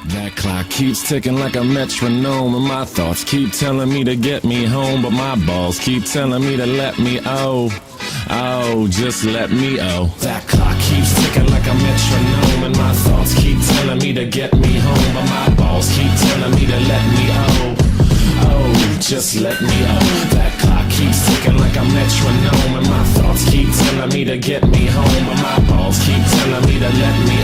That clock keeps ticking like a metronome, and my thoughts keep telling me to get me home, but my balls keep telling me to let me just let me That clock keeps ticking like a metronome, and my thoughts keep telling me to get me home, but my balls keep telling me to let me just let me That clock keeps ticking like a metronome, and my thoughts keep telling me to get me home, but my balls keep telling me to let me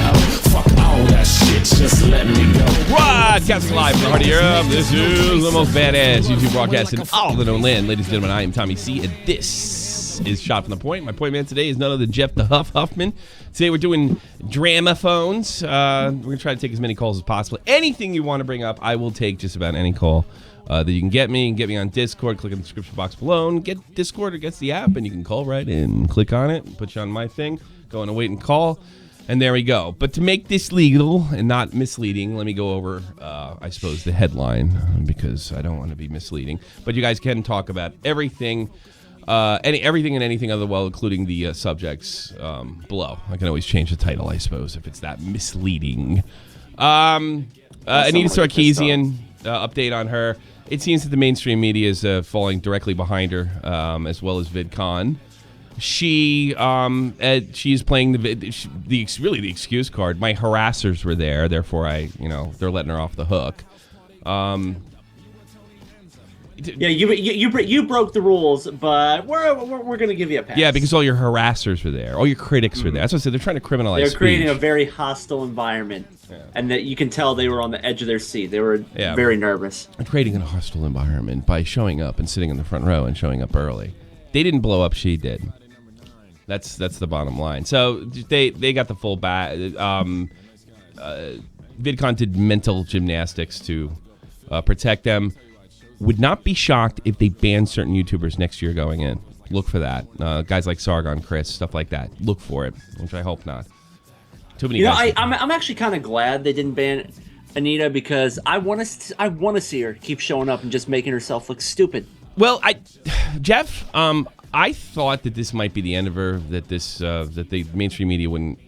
fuck all that shit, just let me go. Broadcast live from the heart of Europe. This is the most badass YouTube broadcast in all the known land. Ladies and gentlemen, I am Tommy C, and this is Shot from the Point. My point man today is none other than Jeff the Huffman. Today we're doing drama phones. We're going to try to take as many calls as possible. Anything you want to bring up, I will take just about any call that you can get me. You can get me on Discord. Click in the description box below and get Discord or gets the app, and you can call right in. Click on it, put you on my thing, go on a wait and call. And there we go. But to make this legal and not misleading, let me go over, I suppose, the headline, because I don't want to be misleading. But you guys can talk about everything, everything and anything other, well, including the subjects below. I can always change the title, I suppose, if it's that misleading. Anita Sarkeesian, update on her. It seems that the mainstream media is falling directly behind her, as well as VidCon. She's playing the excuse card. My harassers were there, therefore they're letting her off the hook. Yeah, you broke the rules, but we're gonna give you a pass. Yeah, because all your harassers were there, all your critics were there. That's what I said. They're trying to criminalize. They're creating a very hostile environment, and that you can tell they were on the edge of their seat. They were very nervous. Creating a hostile environment by showing up and sitting in the front row and showing up early. They didn't blow up. She did. That's the bottom line. So they got the full bat. VidCon did mental gymnastics to protect them. Would not be shocked if they banned certain YouTubers next year going in. Look for that. Guys like Sargon, Chris, stuff like that. Look for it, which I hope not. Too many. I'm actually kind of glad they didn't ban Anita, because I want to see her keep showing up and just making herself look stupid. Well, Jeff, I thought that this might be the end of her. That the mainstream media wouldn't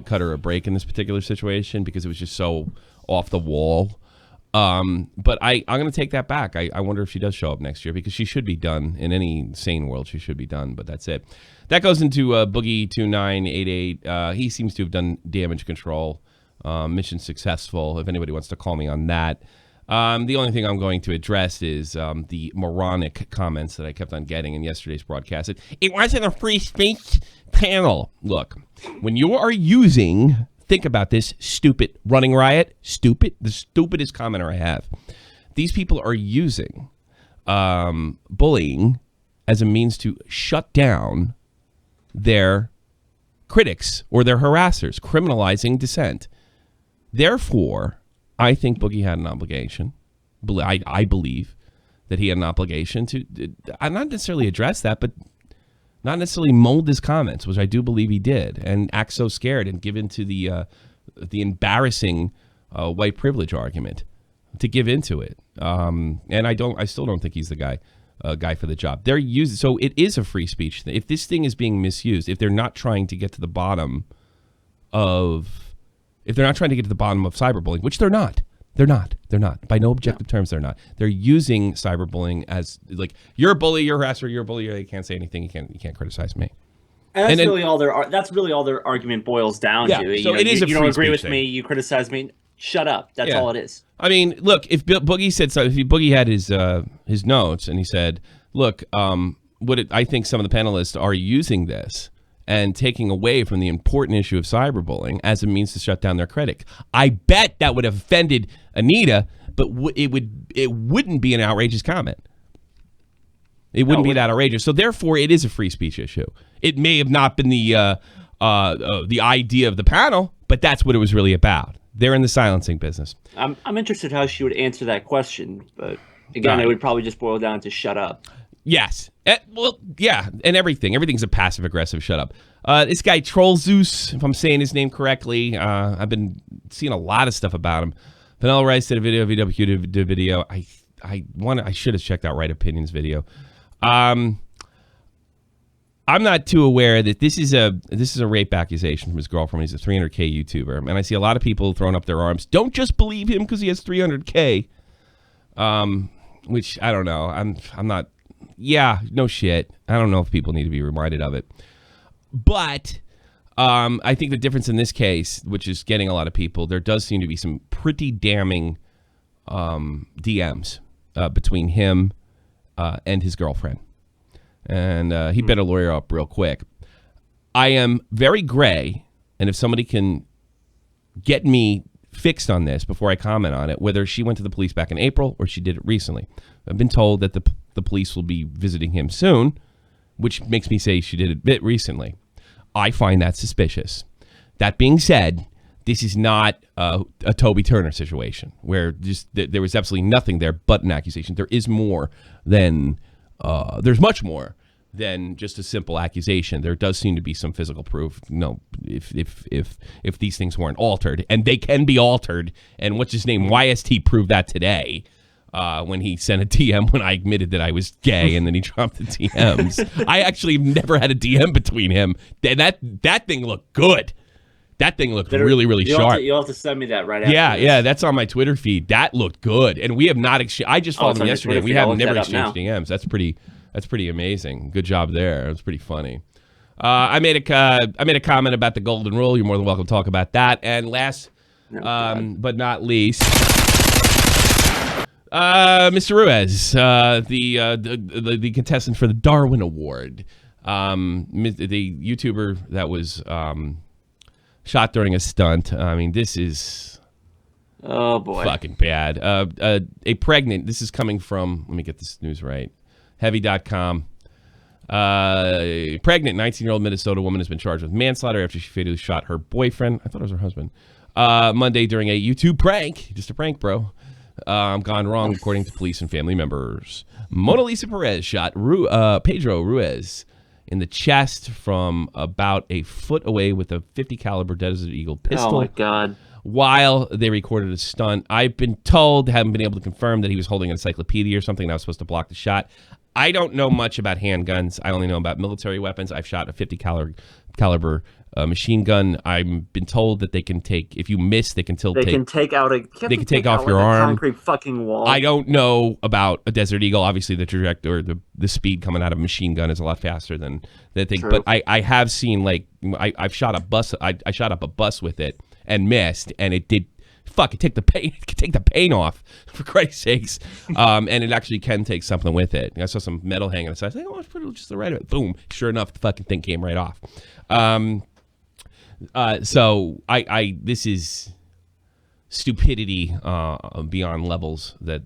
cut her a break in this particular situation because it was just so off the wall. But I'm going to take that back. I wonder if she does show up next year, because she should be done. In any sane world, she should be done. But that's it. That goes into Boogie2988. He seems to have done damage control. Mission successful. If anybody wants to call me on that. The only thing I'm going to address is the moronic comments that I kept on getting in yesterday's broadcast. It wasn't a free speech panel. Look, when you are using, think about this, stupid running riot, the stupidest commenter I have. These people are using bullying as a means to shut down their critics or their harassers, criminalizing dissent. Therefore, I think Boogie had an obligation. I believe that he had an obligation to not necessarily address that, but not necessarily mold his comments, which I do believe he did, and act so scared and give into the embarrassing white privilege argument, to give into it. And I still don't think he's the guy for the job. So it is a free speech thing. If this thing is being misused, if they're not trying to get to the bottom of cyberbullying, which they're not. By no objective terms, they're not. They're using cyberbullying as, like, you're a bully, you're a harasser, you're a bully, you can't say anything, you can't criticize me. And that's really all their argument boils down to. So it is a free speech thing. You don't agree with me, you criticize me, shut up. That's all it is. I mean, look, if Boogie said so, if Boogie had his notes and he said, look, I think some of the panelists are using this and taking away from the important issue of cyberbullying as a means to shut down their critic. I bet that would have offended Anita, but it wouldn't be an outrageous comment. It wouldn't be that outrageous. So therefore, it is a free speech issue. It may have not been the idea of the panel, but that's what it was really about. They're in the silencing business. I'm interested how she would answer that question, but again, it would probably just boil down to shut up. Yes. And everything's a passive-aggressive shut up. This guy, Troll Zeus, if I'm saying his name correctly, I've been seeing a lot of stuff about him. Vanilla Rice did a video, VW did a video. I should have checked out Right Opinion's video. I'm not too aware that this is a rape accusation from his girlfriend. He's a 300K YouTuber, and I see a lot of people throwing up their arms. Don't just believe him because he has 300K. Which I don't know. I'm not. Yeah, no shit. I don't know if people need to be reminded of it. But I think the difference in this case, which is getting a lot of people, there does seem to be some pretty damning DMs between him and his girlfriend. And he better lawyer up real quick. I am very gray, and if somebody can get me fixed on this before I comment on it, whether she went to the police back in April or she did it recently. I've been told that the police will be visiting him soon, which makes me say she did it a bit recently. I find that suspicious. That being said, this is not a Toby Turner situation where just there was absolutely nothing there but an accusation. There is more than there's much more than just a simple accusation. There does seem to be some physical proof. No, if these things weren't altered, and they can be altered, and what's his name, YST proved that today when he sent a DM when I admitted that I was gay, and then he dropped the DMs. I actually never had a DM between him. That thing looked good. That thing looked really, really sharp. You'll have to send me that right after. Yeah, that's on my Twitter feed. That looked good, and we have not exchanged. I just followed him yesterday. We have never exchanged DMs. That's pretty amazing. Good job there. It was pretty funny. I made a comment about the golden rule. You're more than welcome to talk about that. And last, but not least, Mr. Ruiz, the contestant for the Darwin Award, the YouTuber that was shot during a stunt. I mean, this is fucking bad. A pregnant. This is coming from. Let me get this news right. Heavy.com. Pregnant 19-year-old Minnesota woman has been charged with manslaughter after she fatally shot her boyfriend. I thought it was her husband. Monday during a YouTube prank. Just a prank, bro. Gone wrong, according to police and family members. Mona Lisa Perez shot Pedro Ruiz in the chest from about a foot away with a .50 caliber Desert Eagle pistol. Oh my God. While they recorded a stunt. I've been told, haven't been able to confirm, that he was holding an encyclopedia or something that was supposed to block the shot. I don't know much about handguns. I only know about military weapons. I've shot a .50 caliber machine gun. I've been told that they can take, if you miss, they can take off your arm. Concrete fucking wall. I don't know about a Desert Eagle. Obviously, the trajectory, the speed coming out of a machine gun is a lot faster than that thing. True. But I have seen, like, I've shot a bus. I shot up a bus with it and missed, and it did. Fuck, it take the paint off, for Christ's sakes. And it actually can take something with it. I saw some metal hanging aside. I was like, oh, let's put it just the right of it. Boom. Sure enough, the fucking thing came right off. So this is stupidity beyond levels that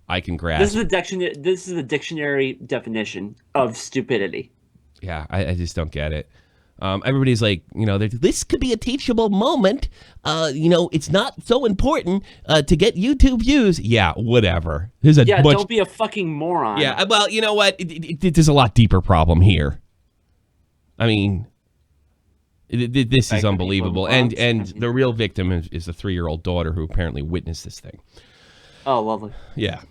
I can grasp. This is the dictionary definition of stupidity. Yeah, I just don't get it. Everybody's like, this could be a teachable moment. It's not so important to get YouTube views. Yeah, whatever. Don't be a fucking moron. Yeah, well, you know what? There's a lot deeper problem here. I mean, this is unbelievable. And the real victim is the 3-year-old daughter who apparently witnessed this thing. Oh, lovely. Yeah.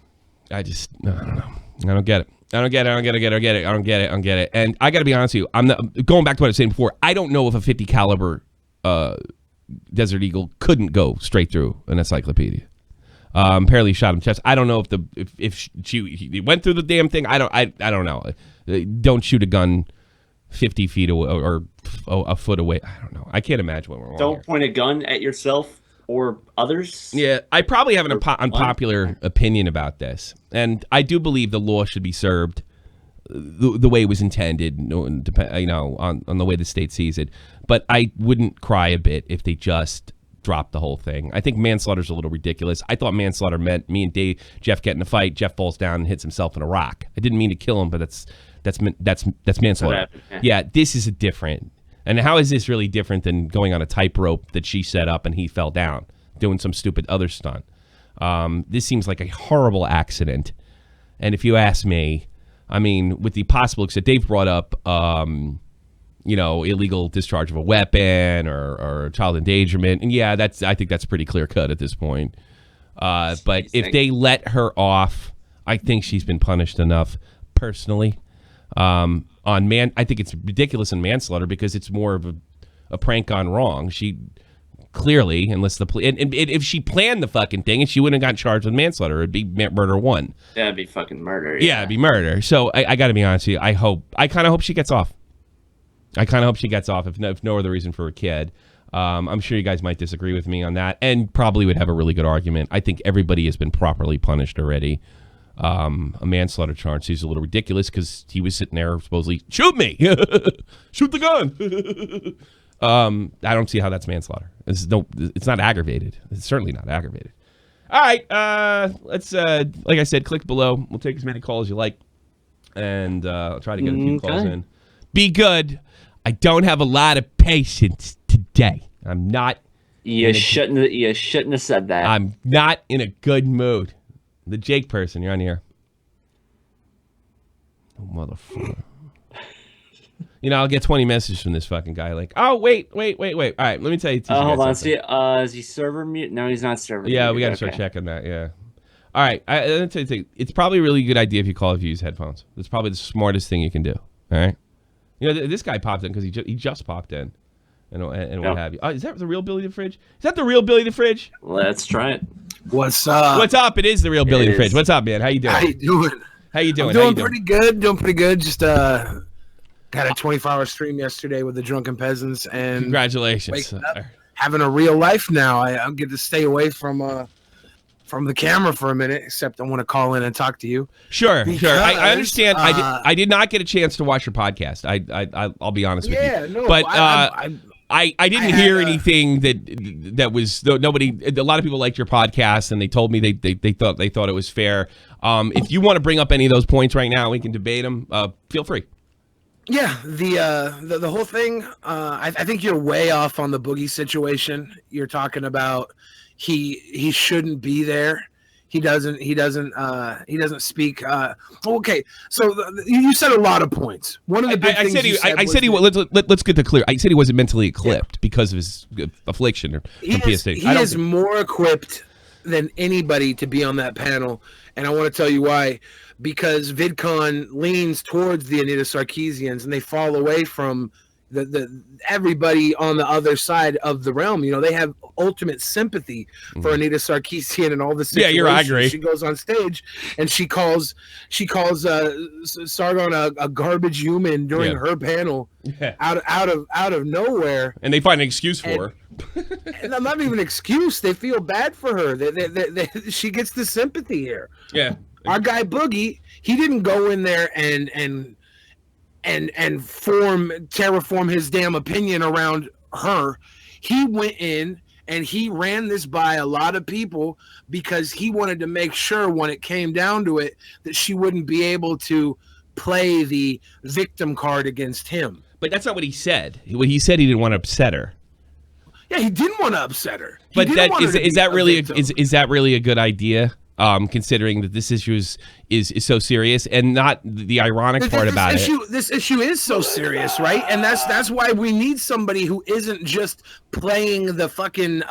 I don't know. I don't get it. I don't get it. And I got to be honest with you. I'm not, going back to what I was saying before. I don't know if a .50 caliber Desert Eagle couldn't go straight through an encyclopedia. Apparently, shot him in the chest. I don't know if she went through the damn thing. I don't know. Don't shoot a gun 50 feet away or a foot away. I don't know. I can't imagine what we're wrong. Don't point a gun at yourself or others. Yeah, I probably have an unpopular opinion about this, and I do believe the law should be served the way it was intended, on the way the state sees it. But I wouldn't cry a bit if they just dropped the whole thing. I think manslaughter's a little ridiculous. I thought manslaughter meant me and Jeff get in a fight. Jeff falls down and hits himself in a rock. I didn't mean to kill him, but that's manslaughter. Yeah, this is different. And how is this really different than going on a tightrope that she set up and he fell down, doing some stupid other stunt? This seems like a horrible accident. And if you ask me, I mean, with the possible, except Dave brought up, illegal discharge of a weapon or child endangerment. And yeah, I think that's pretty clear cut at this point. But if they let her off, I think she's been punished enough personally. on I think it's ridiculous in manslaughter because it's more of a prank gone wrong. She clearly, unless and if she planned the fucking thing, and she wouldn't have gotten charged with manslaughter, it'd be murder 1. Yeah, it'd be fucking murder. Yeah, it'd be murder. So I got to be honest with you. I kind of hope she gets off. If no other reason for a kid. I'm sure you guys might disagree with me on that, and probably would have a really good argument. I think everybody has been properly punished already. A manslaughter charge seems a little ridiculous because he was sitting there supposedly, shoot me, shoot the gun. I don't see how that's manslaughter. It's not aggravated. It's certainly not aggravated. All right, let's like I said, click below. We'll take as many calls as you like, and I'll try to get a few calls in. Be good. I don't have a lot of patience today. I'm not. You shouldn't have said that. I'm not in a good mood. The Jake person, you're on here. Oh, motherfucker. I'll get 20 messages from this fucking guy like, oh, wait. All right, let me tell you. Hold on. See, is he server mute? No, he's not server mute. Yeah, we got to start checking that, yeah. All right, let me tell you, it's probably a really good idea if you use headphones. It's probably the smartest thing you can do, all right? This guy popped in because he just popped in and what have you. Is that the real Billy the Fridge? Is that the real Billy the Fridge? Let's try it. What's up? What's up? It is the real Billy the Fridge. What's up, man? How you doing? How you doing? I'm doing pretty good. Just got a 24-hour stream yesterday with the Drunken Peasants, and congratulations. Having a real life now. I get to stay away from the camera for a minute, except I want to call in and talk to you. Sure. I understand. I did not get a chance to watch your podcast. I'll be honest with you. Yeah, no, but I didn't hear anything that was nobody. A lot of people liked your podcast, and they told me they thought it was fair. If you want to bring up any of those points right now, we can debate them. Feel free. Yeah, the whole thing. I think you're way off on the Boogie situation. You're talking about he shouldn't be there. He doesn't speak. Okay, so you said a lot of points. One of the big things let's get to clear. I said he wasn't mentally equipped because of his affliction or PTSD. He is more equipped than anybody to be on that panel, and I want to tell you why. Because VidCon leans towards the Anita Sarkeesians, and they fall away from the everybody on the other side of the realm. They have ultimate sympathy for Anita Sarkeesian and all the situations. Yeah, I agree. She goes on stage and she calls Sargon a garbage human during her panel out of nowhere, and they find an excuse for her. And I'm not even an excuse. They feel bad for her. She gets the sympathy here. Yeah. Our guy Boogie, he didn't go in there and terraform his damn opinion around her. He went in and he ran this by a lot of people because he wanted to make sure when it came down to it that she wouldn't be able to play the victim card against him. But that's not what he said. What he said, he didn't want to upset her. Yeah, he didn't want to upset her. But is that really a good idea? Considering that this issue is so serious, and not the ironic part about it. This issue is so serious, right? And that's why we need somebody who isn't just playing the fucking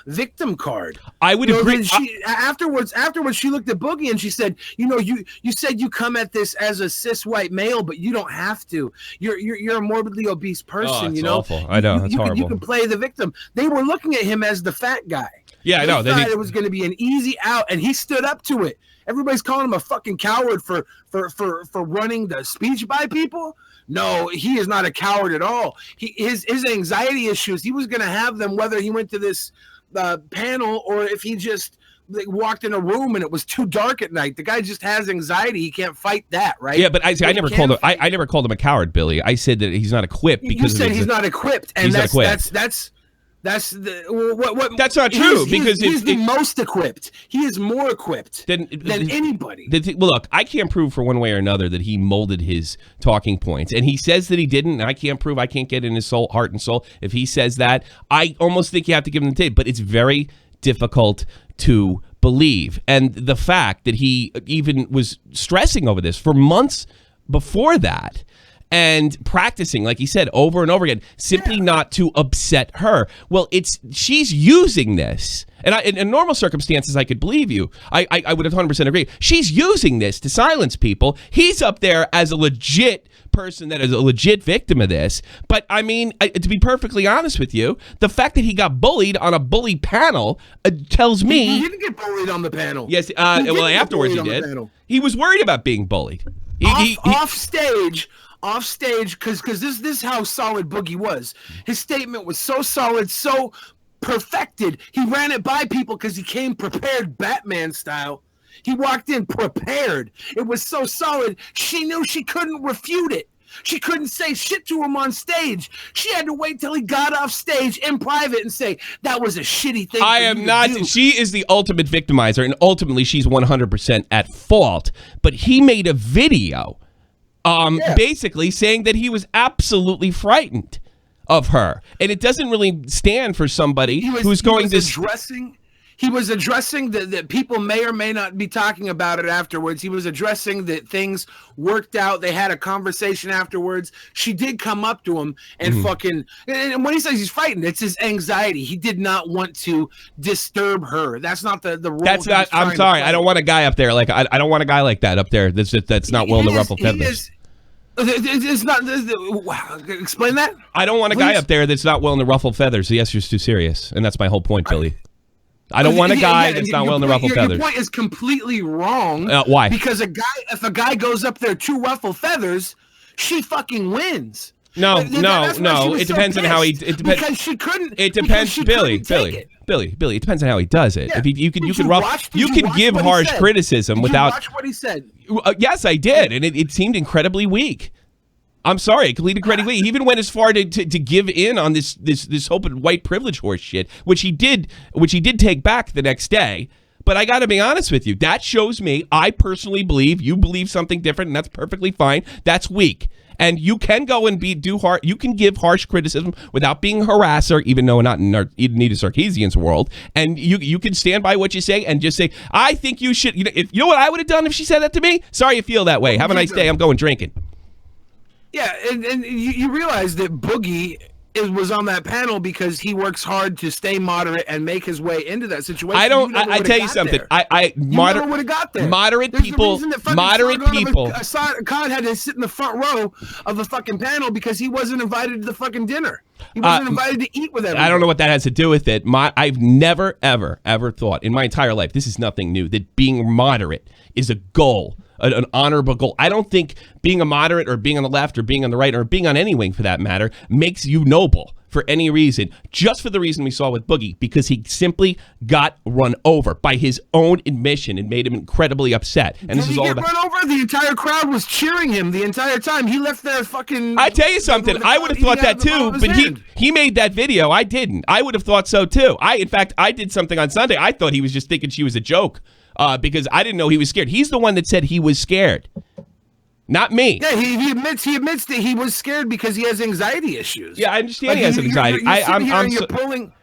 victim card. I would agree. Afterwards, she looked at Boogie and she said, you said you come at this as a cis white male, but you don't have to. You're a morbidly obese person. It's awful. I know. It's horrible. You can play the victim. They were looking at him as the fat guy. Yeah, I know. They thought it was going to be an easy out, and he stood up to it. Everybody's calling him a fucking coward for running the speech by people. No, he is not a coward at all. His anxiety issues, he was going to have them whether he went to this panel or if he just walked in a room and it was too dark at night. The guy just has anxiety. He can't fight that, right? Yeah, but I never called him. I never called him a coward, Billy. I said that he's not equipped because you said he's not equipped, and that's That's not true because he's the most equipped. He is more equipped than anybody. Well, look, I can't prove for one way or another that he molded his talking points, and he says that he didn't. And I can't prove. I can't get in his heart and soul. If he says that, I almost think you have to give him the tape. But it's very difficult to believe, and the fact that he even was stressing over this for months before that. And practicing, like he said, over and over again, simply not to upset her. Well, she's using this And in normal circumstances, I could believe you. I would have 100% agreed. She's using this to silence people. He's up there as a legit person that is a legit victim of this. But, I mean, to be perfectly honest with you, the fact that he got bullied on a bully panel tells me... He didn't get bullied on the panel. Yes, well, afterwards he did. He was worried about being bullied. Off stage, because this is how solid Boogie was. His statement was so solid, so... perfected. He ran it by people because he came prepared, Batman style. He walked in prepared. It was so solid. She knew she couldn't refute it. She couldn't say shit to him on stage. She had to wait till he got off stage in private and say, that was a shitty thing. I am not. She is the ultimate victimizer, and ultimately she's 100% at fault. But he made a video basically saying that he was absolutely frightened of her, and it doesn't really stand for somebody who's going to he was addressing that people may or may not be talking about it afterwards. He was addressing that things worked out. They had a conversation afterwards. She did come up to him and and when he says he's frightened, it's his anxiety. He did not want to disturb her. That's not the role. That's not. I'm sorry. I don't want a guy up there like I don't want a guy like that up there. That's not willing to ruffle feathers. It's not. Explain that. I don't want a guy up there that's not willing to ruffle feathers. The answer's too serious, and that's my whole point, Billy. I don't want a guy that's not willing to ruffle feathers. Your point is completely wrong. Why? Because if a guy goes up there to ruffle feathers, she fucking wins. No. It depends on how he. It depends because she couldn't. It depends, Billy. It depends on how he does it. Yeah. If you can give harsh criticism without. Watch what he said. Yes, I did, and it seemed incredibly weak. I'm sorry, incredibly weak. He even went as far to give in on this open white privilege horse shit, which he did take back the next day. But I got to be honest with you, that shows me I personally believe you believe something different, and that's perfectly fine. That's weak. And you can go and you can give harsh criticism without being a harasser, even though we're not in Nita Sarkeesian's world. And you can stand by what you say and just say, I think you should. You know what I would have done if she said that to me? Sorry you feel that way. Have a nice day. I'm going drinking. Yeah, and you realize that Boogie was on that panel because he works hard to stay moderate and make his way into that situation. I tell you something. Moderate people. Khan had to sit in the front row of the fucking panel because he wasn't invited to the fucking dinner. He wasn't invited to eat with everyone. I don't know what that has to do with it. I've never, ever thought in my entire life, this is nothing new, that being moderate is a goal. An honorable goal. I don't think being a moderate or being on the left or being on the right or being on any wing for that matter makes you noble for any reason, just for the reason we saw with Boogie, because he simply got run over by his own admission and made him incredibly upset. And this is all about run over. The entire crowd was cheering him the entire time. He left there fucking. I tell you something. I would have thought that too, but he made that video. I didn't. I would have thought so too. In fact, I did something on Sunday. I thought he was just thinking she was a joke. Because I didn't know he was scared. He's the one that said he was scared, not me. Yeah, he admits that he was scared because he has anxiety issues. Yeah, I understand he has anxiety. You're pulling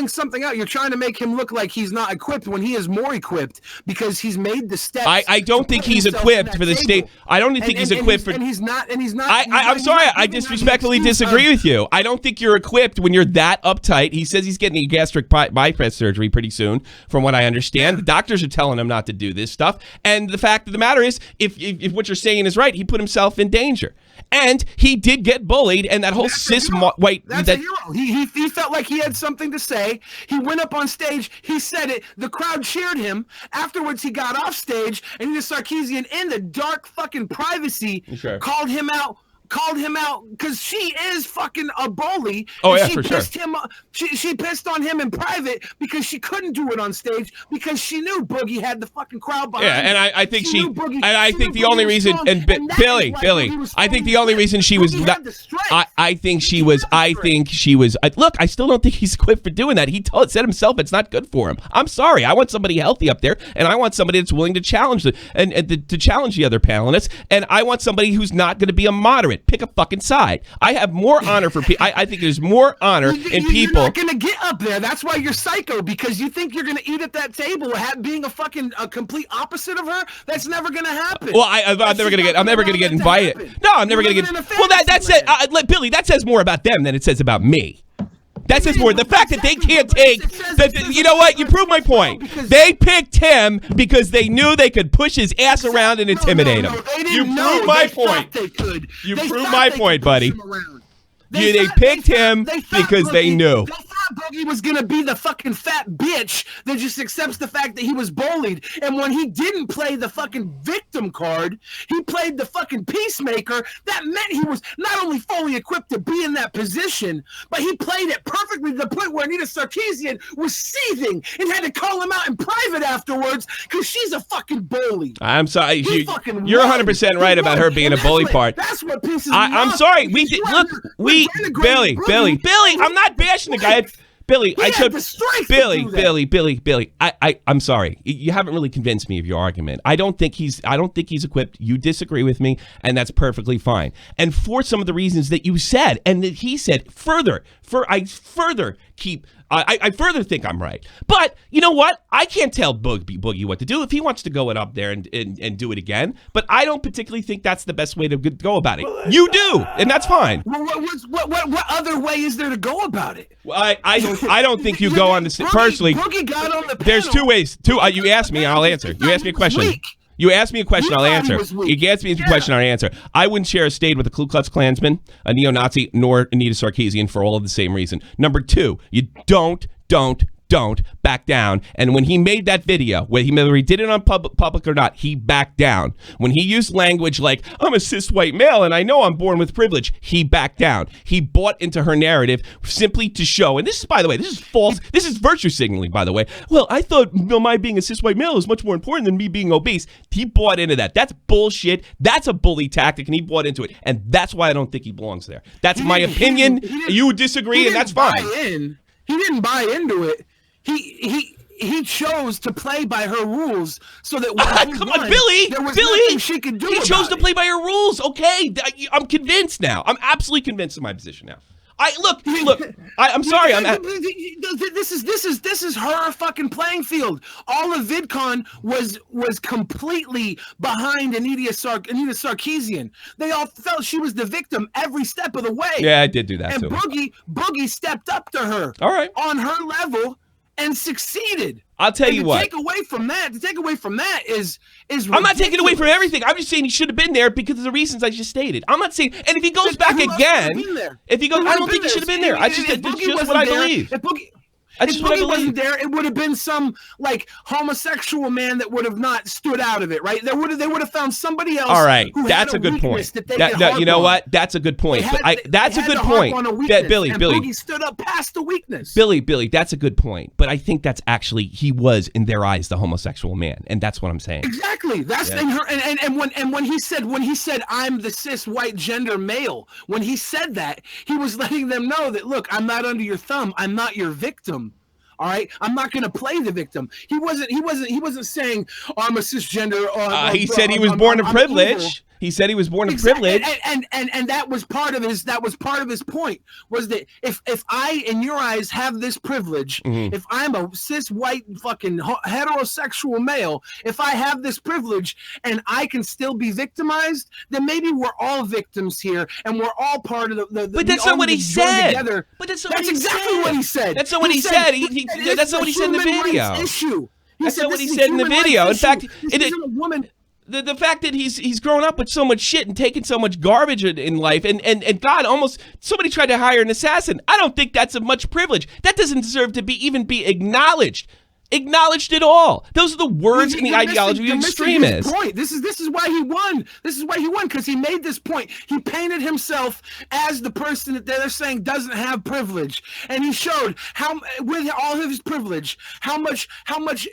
something out. You're trying to make him look like he's not equipped when he is more equipped because he's made the steps. I don't think he's equipped for the state. I don't think he's equipped for. And he's not. I'm sorry. I disrespectfully disagree with you. I don't think you're equipped when you're that uptight. He says he's getting a gastric bypass surgery pretty soon, from what I understand. The doctors are telling him not to do this stuff. And the fact of the matter is, if what you're saying is right, he put himself in danger. And he did get bullied, and that whole white. That's a hero. He felt like he had something to say. He went up on stage. He said it. The crowd cheered him. Afterwards, he got off stage, and Nita Sarkeesian, in the dark fucking privacy, called him out because she is fucking a bully. Oh yeah, for sure. She pissed on him in private because she couldn't do it on stage because she knew Boogie had the fucking crowd behind. Yeah, and I think I think the only reason Billy, I think the only reason she was not. I think she was. Look, I still don't think he's equipped for doing that. He said himself it's not good for him. I'm sorry. I want somebody healthy up there, and I want somebody that's willing to challenge to challenge the other panelists, and I want somebody who's not going to be a moderate. Pick a fucking side. I have more honor for people. I think there's more honor in people. You're not going to get up there. That's why you're psycho, because you think you're going to eat at that table being a complete opposite of her. That's never going to happen. Well, I'm never going to get invited. No, I'm never going to get. Well, that says Billy. That says more about them than it says about me. That's his word. The fact that they can't take you know what? You prove my point. They picked him because they knew they could push his ass around and intimidate him. You prove my point. You prove my point, buddy. They picked him because they knew. They thought Boogie was going to be the fucking fat bitch that just accepts the fact that he was bullied. And when he didn't play the fucking victim card, he played the fucking peacemaker. That meant he was not only fully equipped to be in that position, but he played it perfectly to the point where Anita Sarkeesian was seething and had to call him out in private afterwards because she's a fucking bully. I'm sorry. You're 100% right about her being a bully part. That's what pisses me off. I'm sorry. Billy, I'm not bashing the guy. Billy, Billy. I'm sorry. You haven't really convinced me of your argument. I don't think he's equipped. You disagree with me, and that's perfectly fine. And for some of the reasons that you said and that he said, I further think I'm right. But you know what? I can't tell Boogie what to do if he wants to go up there and do it again. But I don't particularly think that's the best way to go about it. You do, and that's fine. Well, what other way is there to go about it? Well, I don't think you go on the personally. Boogie got on the panel. There's two ways. You asked me, I'll answer. You asked me a question. You asked me a question, I'll answer. You asked me a question, I'll answer. I wouldn't share a state with a Ku Klux Klansman, a neo-Nazi, nor Anita Sarkeesian for all of the same reason. Number two, you don't back down. And when he made that video, whether he did it on public or not, he backed down. When he used language like, I'm a cis white male and I know I'm born with privilege, he backed down. He bought into her narrative simply to show, and this is, by the way, this is false. This is virtue signaling, by the way. Well, I thought my being a cis white male is much more important than me being obese. He bought into that. That's bullshit. That's a bully tactic, and he bought into it. And that's why I don't think he belongs there. That's my opinion. You disagree, and that's fine. He didn't buy into it. He chose to play by her rules so that when come on, Billy, there was nothing she could do. He chose to play by her rules. Okay, I'm convinced now. I'm absolutely convinced of my position now. Look. I'm sorry. This is her fucking playing field. All of VidCon was completely behind Anita Sarkeesian. They all felt she was the victim every step of the way. Yeah, I did do that and too. Boogie stepped up to her. All right. On her level and succeeded. I'll tell you what. To take away from that is I'm not taking away from everything. I'm just saying he should have been there because of the reasons I just stated. I'm not saying, and if he goes back again, I don't think he should have been there. That's just what I believe. If Boogie wasn't there, it would have been some like homosexual man that would have not stood out of it, right? They would have found somebody else. All right, that's a good point. You know what? That's a good point. That's a good point. Billy, Boogie stood up past the weakness. Billy, that's a good point. But I think that's actually he was in their eyes the homosexual man, and that's what I'm saying. Exactly. That's in her. And when he said I'm the cis white gender male, when he said that, he was letting them know that look, I'm not under your thumb. I'm not your victim. All right, I'm not going to play the victim. He wasn't saying I'm a cisgender. He said he was born of privilege. He said he was born of privilege, and that was part of his point was that if I in your eyes have this privilege, if I'm a cis white fucking heterosexual male, if I have this privilege and I can still be victimized, then maybe we're all victims here and we're all part of the but that's not what he said. Together. But that's exactly what he said. That's not what he said. That's not what he said in the video. That's not what he said in the video. In fact, it is a woman. The fact that he's grown up with so much shit and taken so much garbage in life, and God, almost somebody tried to hire an assassin. I don't think that's of much privilege. That doesn't deserve to even be acknowledged at all. Those are the words and the ideology of extremists. This is why he won. This is why he won, because he made this point. He painted himself as the person that they're saying doesn't have privilege, and he showed how, with all of his privilege, how much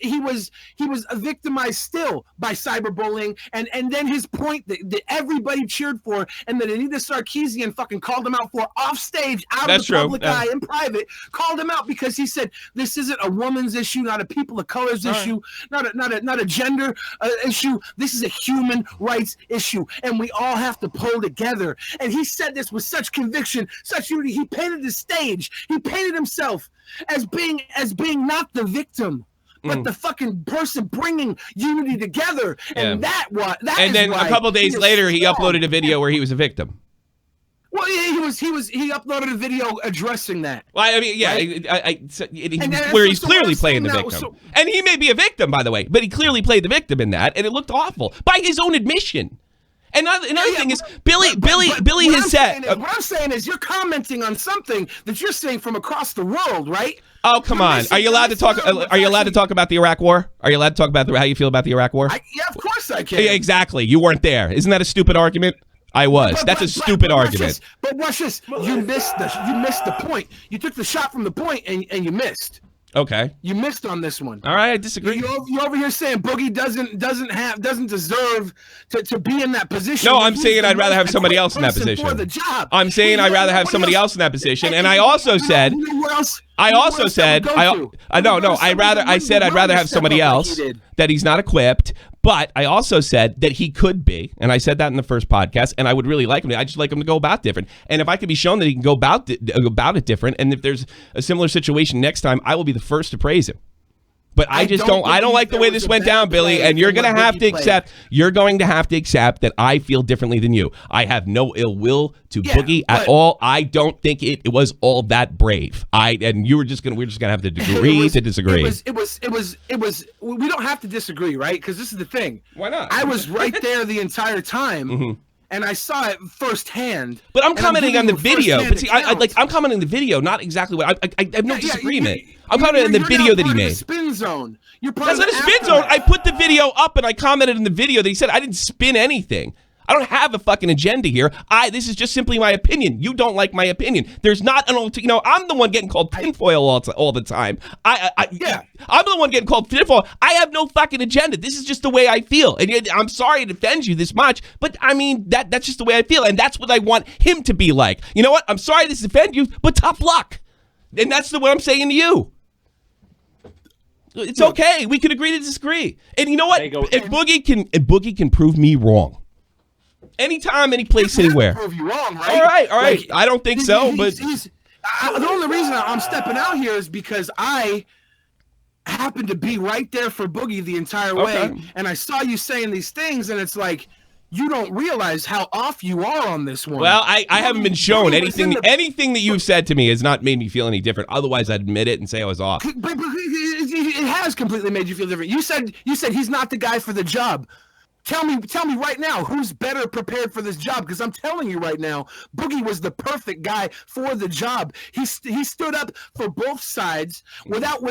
he was victimized still by cyberbullying, and then his point that everybody cheered for, and that Anita Sarkeesian fucking called him out for off stage, out of the public eye, in private, called him out because he said this isn't a woman's issue, not a people of colors issue, not a gender issue. This is a human rights issue, and we all have to pull together. And he said this with such conviction, such unity. He painted the stage. He painted himself as being not the victim, but the fucking person bringing unity together. And then a couple days later, he uploaded a video where he was a victim. Well, he uploaded a video addressing that. Well, I mean, yeah, right? where he's clearly playing the victim. And he may be a victim, by the way, but he clearly played the victim in that, and it looked awful by his own admission. And another thing is, Billy has said. What I'm saying is, you're commenting on something that you're saying from across the world, right? Oh, come on! Are you allowed to talk? Are you allowed to talk about the Iraq War? Are you allowed to talk about how you feel about the Iraq War? Yeah, of course I can. Yeah, exactly. You weren't there. Isn't that a stupid argument? I was. That's a stupid argument. But watch this. You missed the point. You took the shot from the point and you missed. Okay. You missed on this one. All right, I disagree. You're over here saying Boogie doesn't deserve to be in that position. No, I'm saying I'd rather have somebody else in that position. For the job. I'm saying I'd rather have somebody else in that position, and I also said. I said I'd rather have somebody else that he's not equipped, but I also said that he could be, and I said that in the first podcast, and I would really like him to. I just like him to go about different. And if I could be shown that he can go about it different, and if there's a similar situation next time, I will be the first to praise him. But I don't like the way this went down, Billy, and you're going to have to accept that I feel differently than you. I have no ill will to Boogie at all. I don't think it was all that brave. We're just going to have to agree to disagree. It was we don't have to disagree, right? Because this is the thing. Why not? I was right there the entire time. Mm-hmm. And I saw it firsthand. But I'm commenting on the video. But see, I'm commenting on the video, not exactly what I have no disagreement. I'm commenting on the video that he made. Spin zone. That's not a spin zone. I put the video up and I commented in the video that he said I didn't spin anything. I don't have a fucking agenda here. This is just simply my opinion. You don't like my opinion. There's not an I'm the one getting called tinfoil all the time. I'm the one getting called tinfoil. I have no fucking agenda. This is just the way I feel. And I'm sorry it offends you this much, but I mean that's just the way I feel, and that's what I want him to be like. You know what? I'm sorry this offends you, but tough luck. And that's what I'm saying to you. It's okay. We can agree to disagree. And you know what? If Boogie can prove me wrong. Anytime, any place, anywhere. Prove you wrong, right? All right. Like, I don't think so, but the only reason I'm stepping out here is because I happened to be right there for Boogie the entire way, and I saw you saying these things, and it's like you don't realize how off you are on this one. Well, I haven't been shown anything. Anything that you've said to me has not made me feel any different. Otherwise, I'd admit it and say I was off. But it has completely made you feel different. You said he's not the guy for the job. Tell me right now, who's better prepared for this job? Because I'm telling you right now, Boogie was the perfect guy for the job. He stood up for both sides without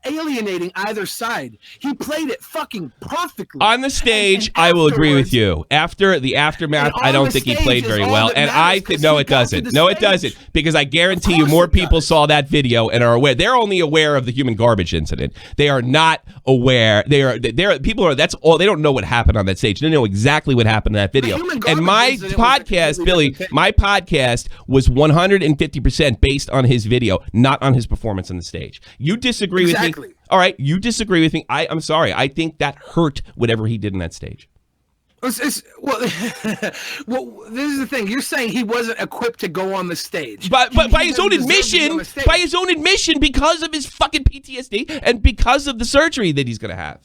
alienating either side. He played it fucking perfectly. On the stage, I will agree with you. After the aftermath, I don't think he played very well. And I think no, it doesn't. No, it doesn't. Because I guarantee you, more people saw that video and are aware. They're only aware of the human garbage incident. They are not aware. That's all. They don't know what happened on that stage. They know exactly what happened in that video. And my podcast, Billy, my podcast was 150% based on his video, not on his performance on the stage. You disagree with me. All right, you disagree with me. I'm sorry. I think that hurt whatever he did in that stage. Well, this is the thing. You're saying he wasn't equipped to go on the stage. But by his own admission, because of his fucking PTSD and because of the surgery that he's going to have.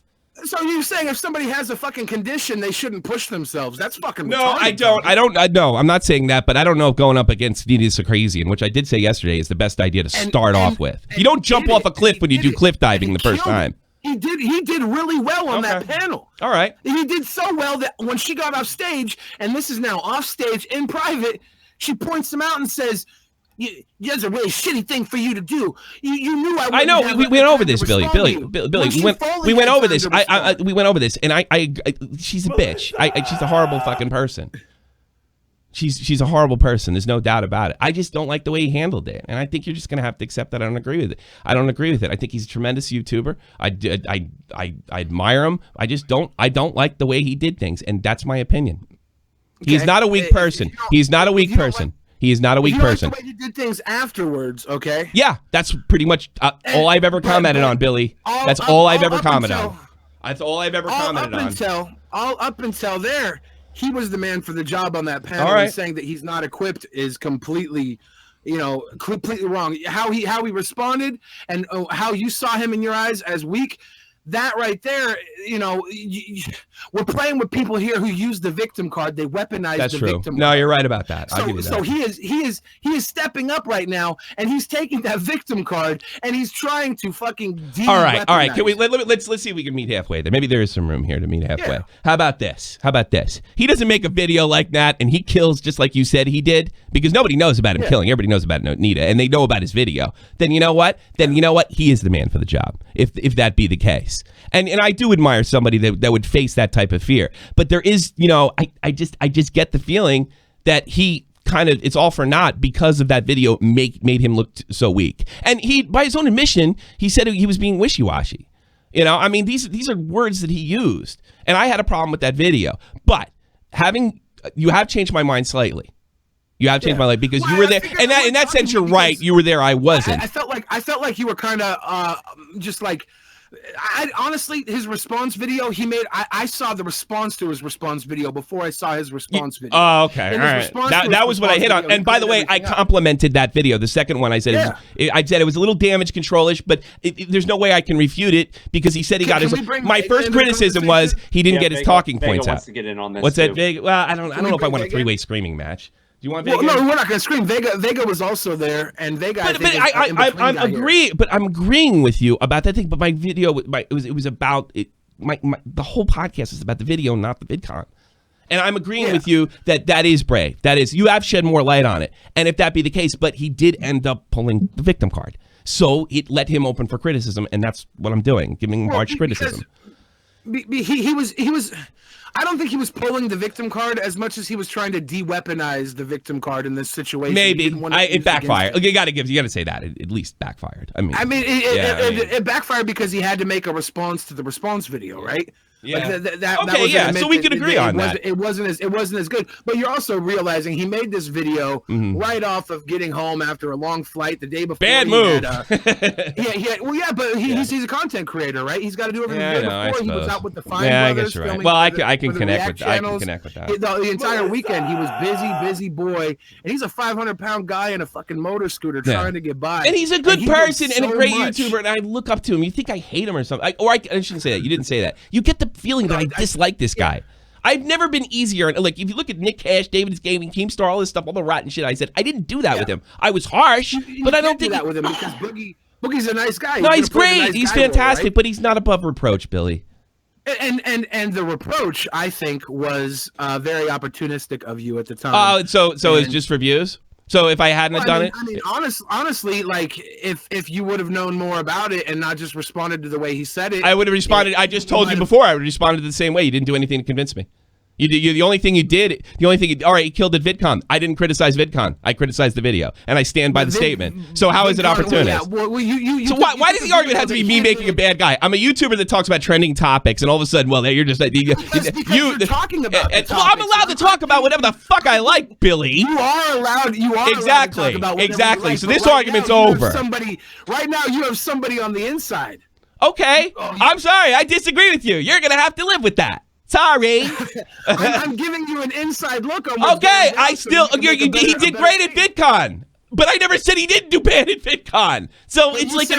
So you're saying if somebody has a fucking condition, they shouldn't push themselves? That's fucking no. retarded. No, I'm not saying that, but I don't know if going up against Needless Crazy, which I did say yesterday, is the best idea to start off with. You don't jump off a cliff when you do cliff diving the first time. He did really well on that panel. All right. He did so well that when she got off stage, and this is now off stage in private, she points him out and says, "That's a really shitty thing for you to do. You knew I know. We went over this, Billy. Billy. We went over this. We went over this, and she's a bitch. She's a horrible fucking person. She's a horrible person. There's no doubt about it. I just don't like the way he handled it, and I think you're just gonna have to accept that. I don't agree with it. I think he's a tremendous YouTuber. I admire him. I don't like the way he did things, and that's my opinion. Okay. He's not a weak person. He's not a weak person. He is not a weak person. Like the way he did things afterwards, okay? Yeah, that's pretty much all I've ever commented on, Billy. That's all I've ever commented on. That's all I've ever commented on. All up until there, he was the man for the job on that panel. And saying that he's not equipped is completely wrong. How he responded and how you saw him in your eyes as weak, that right there, we're playing with people here who use the victim card. They weaponize That's the true. victim No, card. you're right about that. I'll give you that. So he is stepping up right now, and he's taking that victim card and he's trying to fucking All right. Can we let's see if we can meet halfway there. Maybe there is some room here to meet halfway. Yeah. How about this? He doesn't make a video like that, and he kills just like you said he did, because nobody knows about him killing. Everybody knows about Nita, and they know about his video. Then you know what? He is the man for the job. If that be the case, and I do admire somebody that would face that type of fear. But there is, I just get the feeling that he kind of, it's all for naught because of that video made him look so weak. And he, by his own admission, he said he was being wishy-washy. These are words that he used, and I had a problem with that video. But you have changed my mind slightly. You have changed my life because you were there, and in that sense, you're right. You were there. I wasn't. I felt like you were kind of just like. I honestly, his response video he made, I saw the response to his response video before I saw his response video. Oh, okay, all right. That was what I hit on. And by the way, I complimented that video. The second one, I said, it was a little damage control-ish, but there's no way I can refute it because he said he got his. My first criticism was he didn't get his talking points out. Wants to get in on this. What's that, Vega? Well, I don't know if I want a three-way screaming match. Do you want Vega? Well, no, we're not going to scream. Vega was also there, and Vega. I'm agreeing with you about that thing. But my video, it was about it. The whole podcast is about the video, not the VidCon. And I'm agreeing with you that is brave. That is, you have shed more light on it. And if that be the case, but he did end up pulling the victim card, so it let him open for criticism, and that's what I'm doing, giving harsh criticism. He was. I don't think he was pulling the victim card as much as he was trying to de-weaponize the victim card in this situation. Maybe it backfired. You got to say that it at least backfired. It backfired because he had to make a response to the response video, right? Yeah. Like so we could agree on that. It wasn't as good. But you're also realizing he made this video right off of getting home after a long flight the day before. Bad move. But he's a content creator, right? He's got to do everything before he was out with the Fine Brothers. I guess you're right. Well, I can connect with that. I can connect with that. The entire weekend he was busy boy, and he's a 500-pound guy in a fucking motor scooter trying to get by. And he's a good person and a great YouTuber, and I look up to him. You think I hate him or something? I shouldn't say that. You didn't say that. You get the feeling that I dislike this guy. I've never been easier. Like, if you look at Nick Cash, David's Gaming, Keemstar, all this stuff, all the rotten shit I said, I didn't do that with him. I was harsh, but I don't think that with him because Boogie's a nice guy. No, he's great. He's fantastic, but he's not above reproach, Billy. And the reproach, I think, was very opportunistic of you at the time. So it's just for views? So if I hadn't done it, honestly, like if you would have known more about it and not just responded to the way he said it, I would have responded. I just told you before. I would have responded the same way. You didn't do anything to convince me. The only thing you did, all right, he killed at VidCon. I didn't criticize VidCon. I criticized the video, and I stand by the statement. So how is it opportunist? So why does the argument have to be me making a bad guy? I'm a YouTuber that talks about trending topics, and all of a sudden, well, you're just you're talking about. Well, I'm allowed to talk about whatever the fuck I like, Billy. You are allowed. Exactly. Allowed to talk about exactly. You like, so this argument's over. Right now, you have somebody on the inside. Okay, I'm sorry. I disagree with you. You're gonna have to live with that. Sorry. I'm giving you an inside look on what's okay, going on, he did great at VidCon. But I never said he didn't do bad at VidCon. So it's like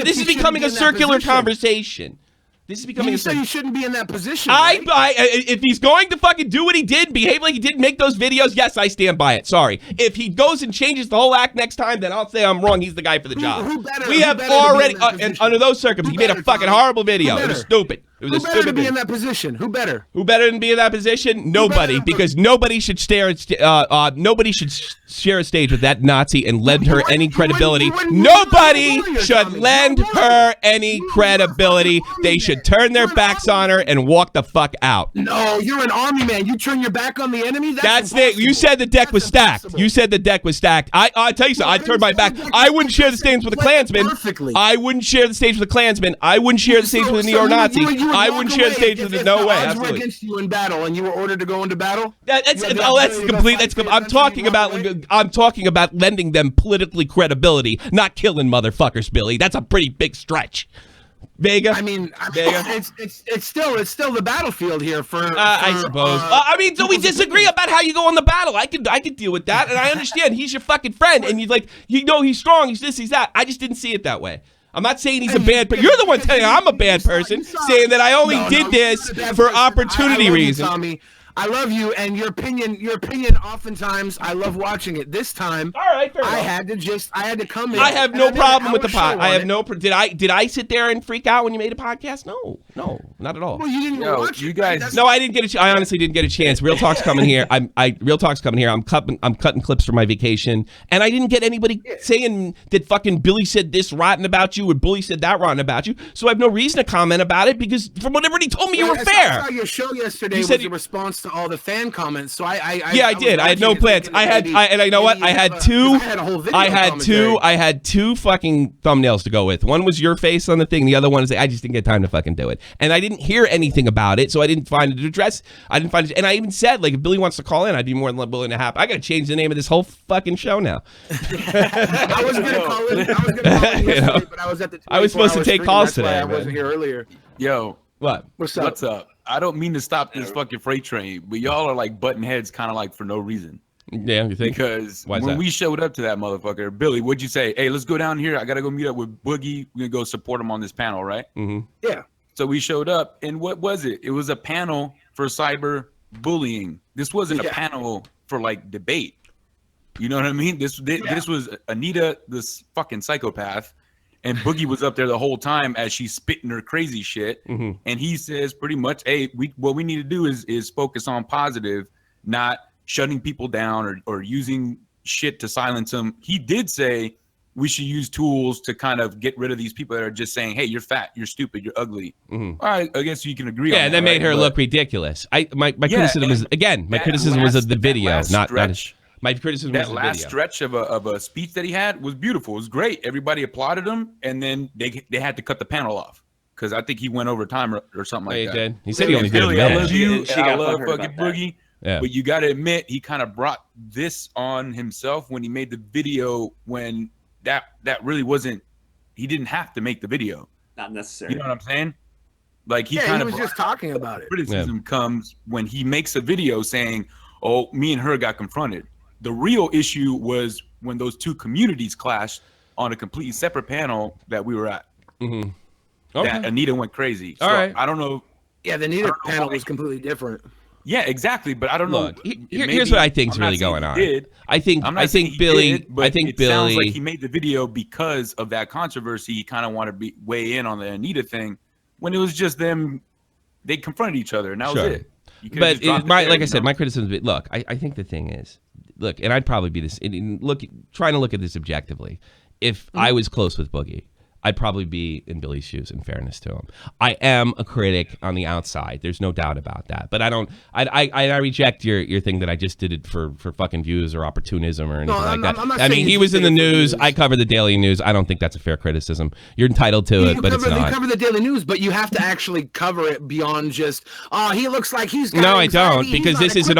this is becoming a circular conversation. This is becoming. You said he shouldn't be in that position. If he's going to fucking do what he did, behave like he did, make those videos, yes, I stand by it. Sorry. If he goes and changes the whole act next time, then I'll say I'm wrong. He's the guy for the job. We have already, and under those circumstances, he made a fucking horrible video. It was stupid. It was a stupid be in that position? Who better? Who better than be in that position? Nobody, because nobody should share a stage with that Nazi and lend her any credibility. Nobody should lend her any credibility. They should turn their backs on her and walk the fuck out. No, you're an army man. You turn your back on the enemy? That's it. You said the deck was stacked. You said the deck was stacked. I tell you something. I turned my back. I wouldn't share the stage with a Klansman. I wouldn't share the stage with a Klansman. I wouldn't share the stage with a neo-Nazi. I wouldn't share the stage with no way. Absolutely. Against you in battle, and you were ordered to go into battle. That's complete. I'm talking about lending them politically credibility, not killing motherfuckers, Billy. That's a pretty big stretch. Vega. Vega. It's still the battlefield here for I suppose. So we disagree about how you go on the battle. I could deal with that, and I understand he's your fucking friend, and he's strong, he's this, he's that. I just didn't see it that way. I'm not saying he's a bad person. You're the one telling I'm a bad person, saying that I only did this for opportunity reasons. Tommy, I love you, and your opinion. Oftentimes, I love watching it. This time, all right, fair enough. I had to come in. I have no problem with the pod. I have no. Did I sit there and freak out when you made a podcast? No, not at all. Well, you didn't watch you it. guys. No, I didn't get I honestly didn't get a chance. Real Talk's coming here. Real Talk's coming here. I'm cutting clips for my vacation, and I didn't get anybody saying that fucking Billy said this rotten about you or Bully said that rotten about you. So I have no reason to comment about it because from what everybody told me, you were fair. I saw your show yesterday was a response to all the fan comments. So I did. I had no plans. I had two fucking thumbnails to go with. One was your face on the thing. The other one is I just didn't get time to fucking do it. And I didn't hear anything about it, so I didn't find it to address. And I even said, like, if Billy wants to call in, I'd be more than willing to have. I got to change the name of this whole fucking show now. I was going to call in. Yesterday, but I was at the. I was supposed to take calls today. I wasn't here earlier. Yo, what's up? I don't mean to stop this fucking freight train, but y'all are like butting heads kind of like for no reason. Yeah, you think? Because when we showed up to that motherfucker, Billy, what'd you say? Hey, let's go down here. I got to go meet up with Boogie. We're going to go support him on this panel, right? Mm-hmm. Yeah. So we showed up, and what was it? It was a panel for cyber bullying. This wasn't a panel for like debate. You know what I mean? This was Anita, this fucking psychopath, and Boogie was up there the whole time as she's spitting her crazy shit. Mm-hmm. And he says pretty much, hey, what we need to do is focus on positive, not shutting people down or using shit to silence them. He did say we should use tools to kind of get rid of these people that are just saying, hey, you're fat, you're stupid, you're ugly. Mm-hmm. All right, I guess you can agree on that. Yeah, and that made her look ridiculous. My criticism was, again, my criticism was of the video, not my criticism was that last stretch of a speech that he had was beautiful. It was great. Everybody applauded him, and then they had to cut the panel off because I think he went over time or something like that. He did. He said he only did a I love minute. you. She I got love butthurt fucking about Boogie. Yeah. But you got to admit, he kind of brought this on himself when he made the video when that really wasn't, he didn't have to make the video. Not necessary. You know what I'm saying? Like he was just talking about it. Criticism comes when he makes a video saying, oh, me and her got confronted. The real issue was when those two communities clashed on a completely separate panel that we were at. Mm-hmm. Okay. That Anita went crazy. All right. I don't know. Yeah, the Anita panel was completely different. Yeah, exactly. But I don't know. Here's what I think is really going on. I think Billy. Sounds like he made the video because of that controversy. He kind of wanted to weigh in on the Anita thing when it was just them. They confronted each other, and that was it. But like I said, my criticism is, look, I think the thing is, look, and I'd probably be this. Trying to look at this objectively. If I was close with Boogie, I'd probably be in Billy's shoes, in fairness to him. I am a critic on the outside. There's no doubt about that. But I reject your thing that I just did it for fucking views or opportunism or anything like that. I mean, he was in the news. I cover the daily news. I don't think that's a fair criticism. You're entitled to it, but it's not. You cover the daily news, but you have to actually cover it beyond just, he looks like he's got No, I don't, because this isn't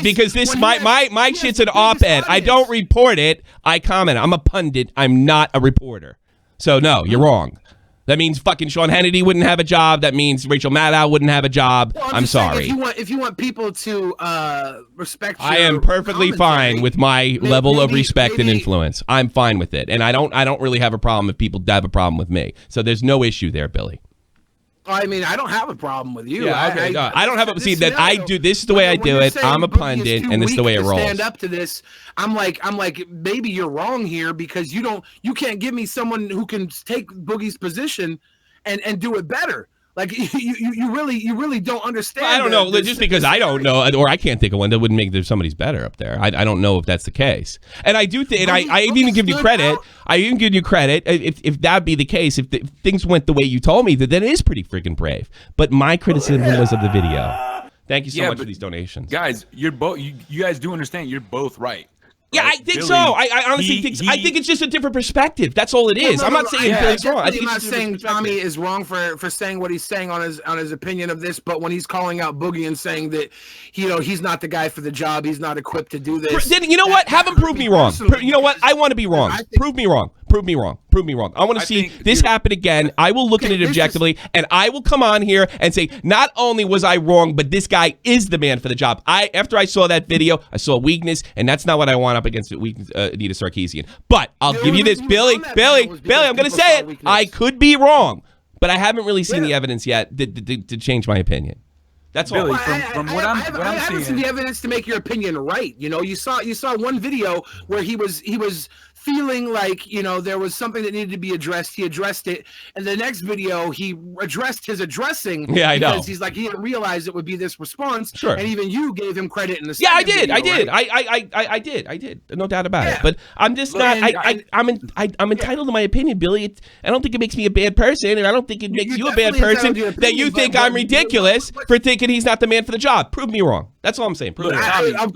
because this my shit's an op-ed. I don't report it. I comment. I'm a pundit. I'm not a reporter. So, no, you're wrong. That means fucking Sean Hannity wouldn't have a job. That means Rachel Maddow wouldn't have a job. Well, I'm sorry. If you want people to respect I am perfectly fine with my level of respect and influence. I'm fine with it. And I don't really have a problem if people have a problem with me. So there's no issue there, Billy. I mean, I don't have a problem with you. Yeah, okay. I don't have a see that I do. This is the way I do it. I'm a pundit, and this is the way it rolls. Stand up to this. I'm like, maybe you're wrong here because you can't give me someone who can take Boogie's position and do it better. Like you really don't understand. Well, I don't know. Just because I don't know, or I can't think of one that wouldn't make there's somebody's better up there. I don't know if that's the case. And I do think, and I even give you credit. I even give you credit if that be the case. If things went the way you told me, then it is pretty freaking brave. But my criticism was of the video. Thank you so much for these donations, guys. You're both. You guys do understand. You're both right. Yeah, I think Billy, so. I honestly think I think it's just a different perspective. That's all it is. I'm not saying Billy's wrong. I'm not saying Tommy is wrong for saying what he's saying on his opinion of this, but when he's calling out Boogie and saying that he's not the guy for the job, he's not equipped to do this. Then you know what? Have him prove me wrong. You know what? I want to be wrong. Prove me wrong. Prove me wrong. Prove me wrong. I want to see this happen again. I will look at it objectively, and I will come on here and say, not only was I wrong, but this guy is the man for the job. After I saw that video, I saw weakness, and that's not what I want up against Anita Sarkeesian. But I'll give you this, Billy, I'm going to say it. I could be wrong, but I haven't really seen the evidence yet to change my opinion. That's all. Billy, from what I'm seeing, I haven't seen the evidence to make your opinion right. You know, you saw one video where he was feeling like, you know, there was something that needed to be addressed. He addressed it, and the next video he addressed his addressing. Yeah, I know. Because he's like, he didn't realize it would be this response. Sure. And even you gave him credit in the I did. video, I did. No doubt about it. But I'm just not. I'm entitled to my opinion, Billy. I don't think it makes me a bad person, and I don't think it makes you a bad person that you think I'm ridiculous for thinking he's not the man for the job. Prove me wrong. That's all I'm saying. Prove me wrong.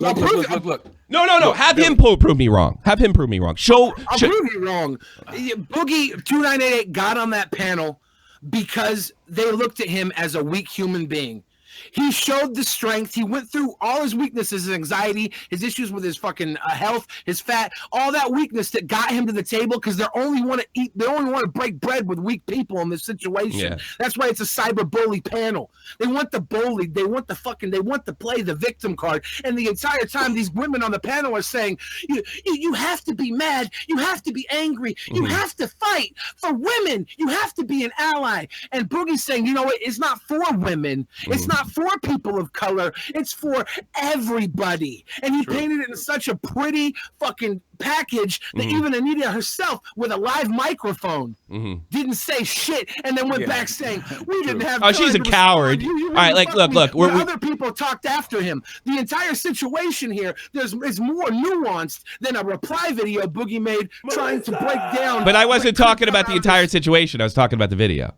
Look. No. Have him prove me wrong. Have him prove me wrong. I'll prove you wrong. Boogie2988 got on that panel because they looked at him as a weak human being. He showed the strength. He went through all his weaknesses, his anxiety, his issues with his fucking health, his fat, all that weakness that got him to the table because they only want to break bread with weak people in this situation. Yeah. That's why it's a cyber bully panel. They want the bully. They want to play the victim card. And the entire time, these women on the panel are saying, you have to be mad. You have to be angry. You have to fight for women. You have to be an ally. And Boogie's saying, you know what? It's not for women. It's not for people of color. It's for everybody. And he painted it in such a pretty fucking package that even Anita herself with a live microphone didn't say shit and then went back saying, we didn't have time she's a to coward. You all right, like, look. Other people talked after him. The entire situation here is more nuanced than a reply video Boogie made trying to break down. But I wasn't talking about the entire situation. I was talking about the video.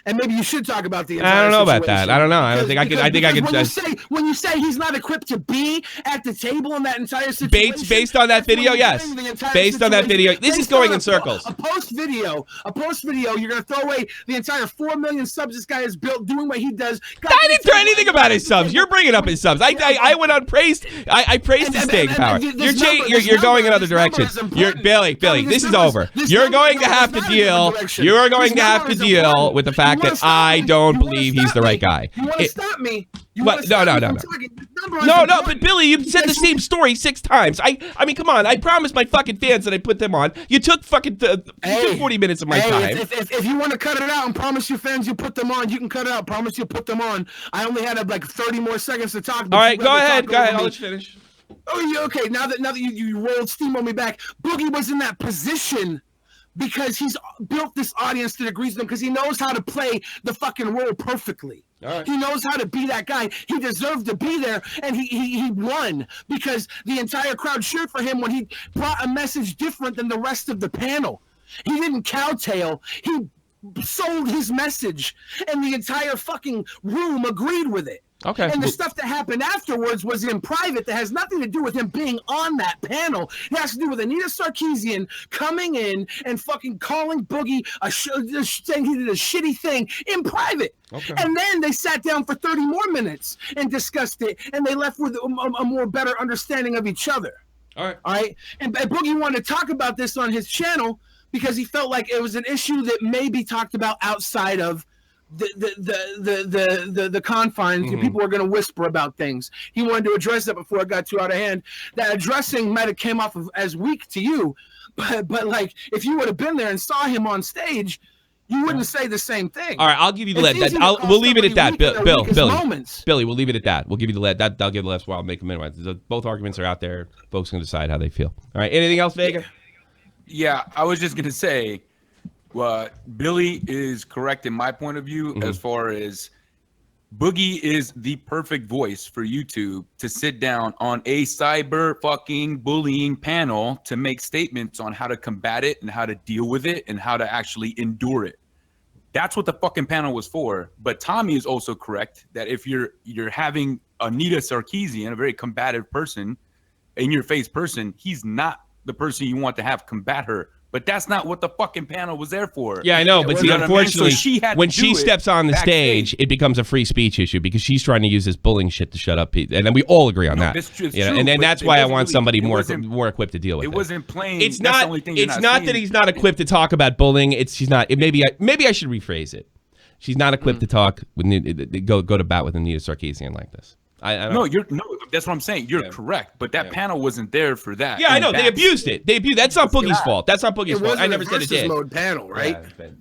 And maybe you should talk about the entire I don't know situation. about that. I don't know. I don't think I could. I think I could. When you say he's not equipped to be at the table in that entire situation, based on that video, yes. Based on that video, this is going in circles. A post video, you're gonna throw away the entire 4 million subs this guy has built doing what he does. I didn't throw anything about his subs. You're bringing up his subs. I went on praised. I praised his staying power. You're going another direction. Billy. This is over. You're going to have to deal. You're going to have to deal with the fact that I don't believe he's the right guy. You want to stop me? No. But Billy, you said the same story 6 times. I mean, come on. I promised my fucking fans that I'd put them on. You took fucking 40 minutes of my time. If you want to cut it out and promise your fans you put them on, you can cut it out. Promise you'll put them on. I only had like 30 more seconds to talk. All right, go ahead. I'll let you finish. Oh, yeah, okay. Now that you rolled steam on me back, Boogie was in that position because he's built this audience that agrees with him because he knows how to play the fucking role perfectly. Right. He knows how to be that guy. He deserved to be there, and he won because the entire crowd cheered for him when he brought a message different than the rest of the panel. He didn't cowtail. He sold his message, and the entire fucking room agreed with it. Okay. And the stuff that happened afterwards was in private that has nothing to do with him being on that panel. It has to do with Anita Sarkeesian coming in and fucking calling Boogie saying he did a shitty thing in private. Okay. And then they sat down for 30 more minutes and discussed it, and they left with a more better understanding of each other. All right. And Boogie wanted to talk about this on his channel because he felt like it was an issue that may be talked about outside of the confines. People were going to whisper about things. He wanted to address that before it got too out of hand. That addressing might have came off as weak to you, but like if you would have been there and saw him on stage, you wouldn't say the same thing. All right, I'll give you the lead. We'll leave it at that. Billy, we'll leave it at that. We'll give you the lead. I'll give the last while. Make them minimize. Both arguments are out there. Folks can decide how they feel. All right. Anything else, Vega? Yeah, I was just gonna say. Billy is correct in my point of view as far as Boogie is the perfect voice for YouTube to sit down on a cyber fucking bullying panel to make statements on how to combat it and how to deal with it and how to actually endure it. That's what the fucking panel was for. But Tommy is also correct that if you're having Anita Sarkeesian, a very combative person, in your face person, he's not the person you want to have combat her But that's not what the fucking panel was there for. Yeah, I know, but see, You know what I mean? unfortunately, So she had to when do she it steps on the backstage. stage, it becomes a free speech issue because she's trying to use this bullying shit to shut up people, and then we all agree on No, that. that's true, it's You know, true, and then but that's it why I wasn't want really- somebody it more wasn't- equipped to deal with it. It wasn't plain. It's that's not. the only thing you're It's not that seeing. he's not equipped to talk about bullying. It's she's not. Maybe I should rephrase it. She's not equipped to talk go to bat with Anita Sarkeesian like this. I don't. No, that's what I'm saying. You're correct, but that panel wasn't there for that. Yeah, I And know they abused it. They abused. That's not Boogie's fault. That's not Boogie's It fault. wasn't I never a said it versus did. mode panel, right?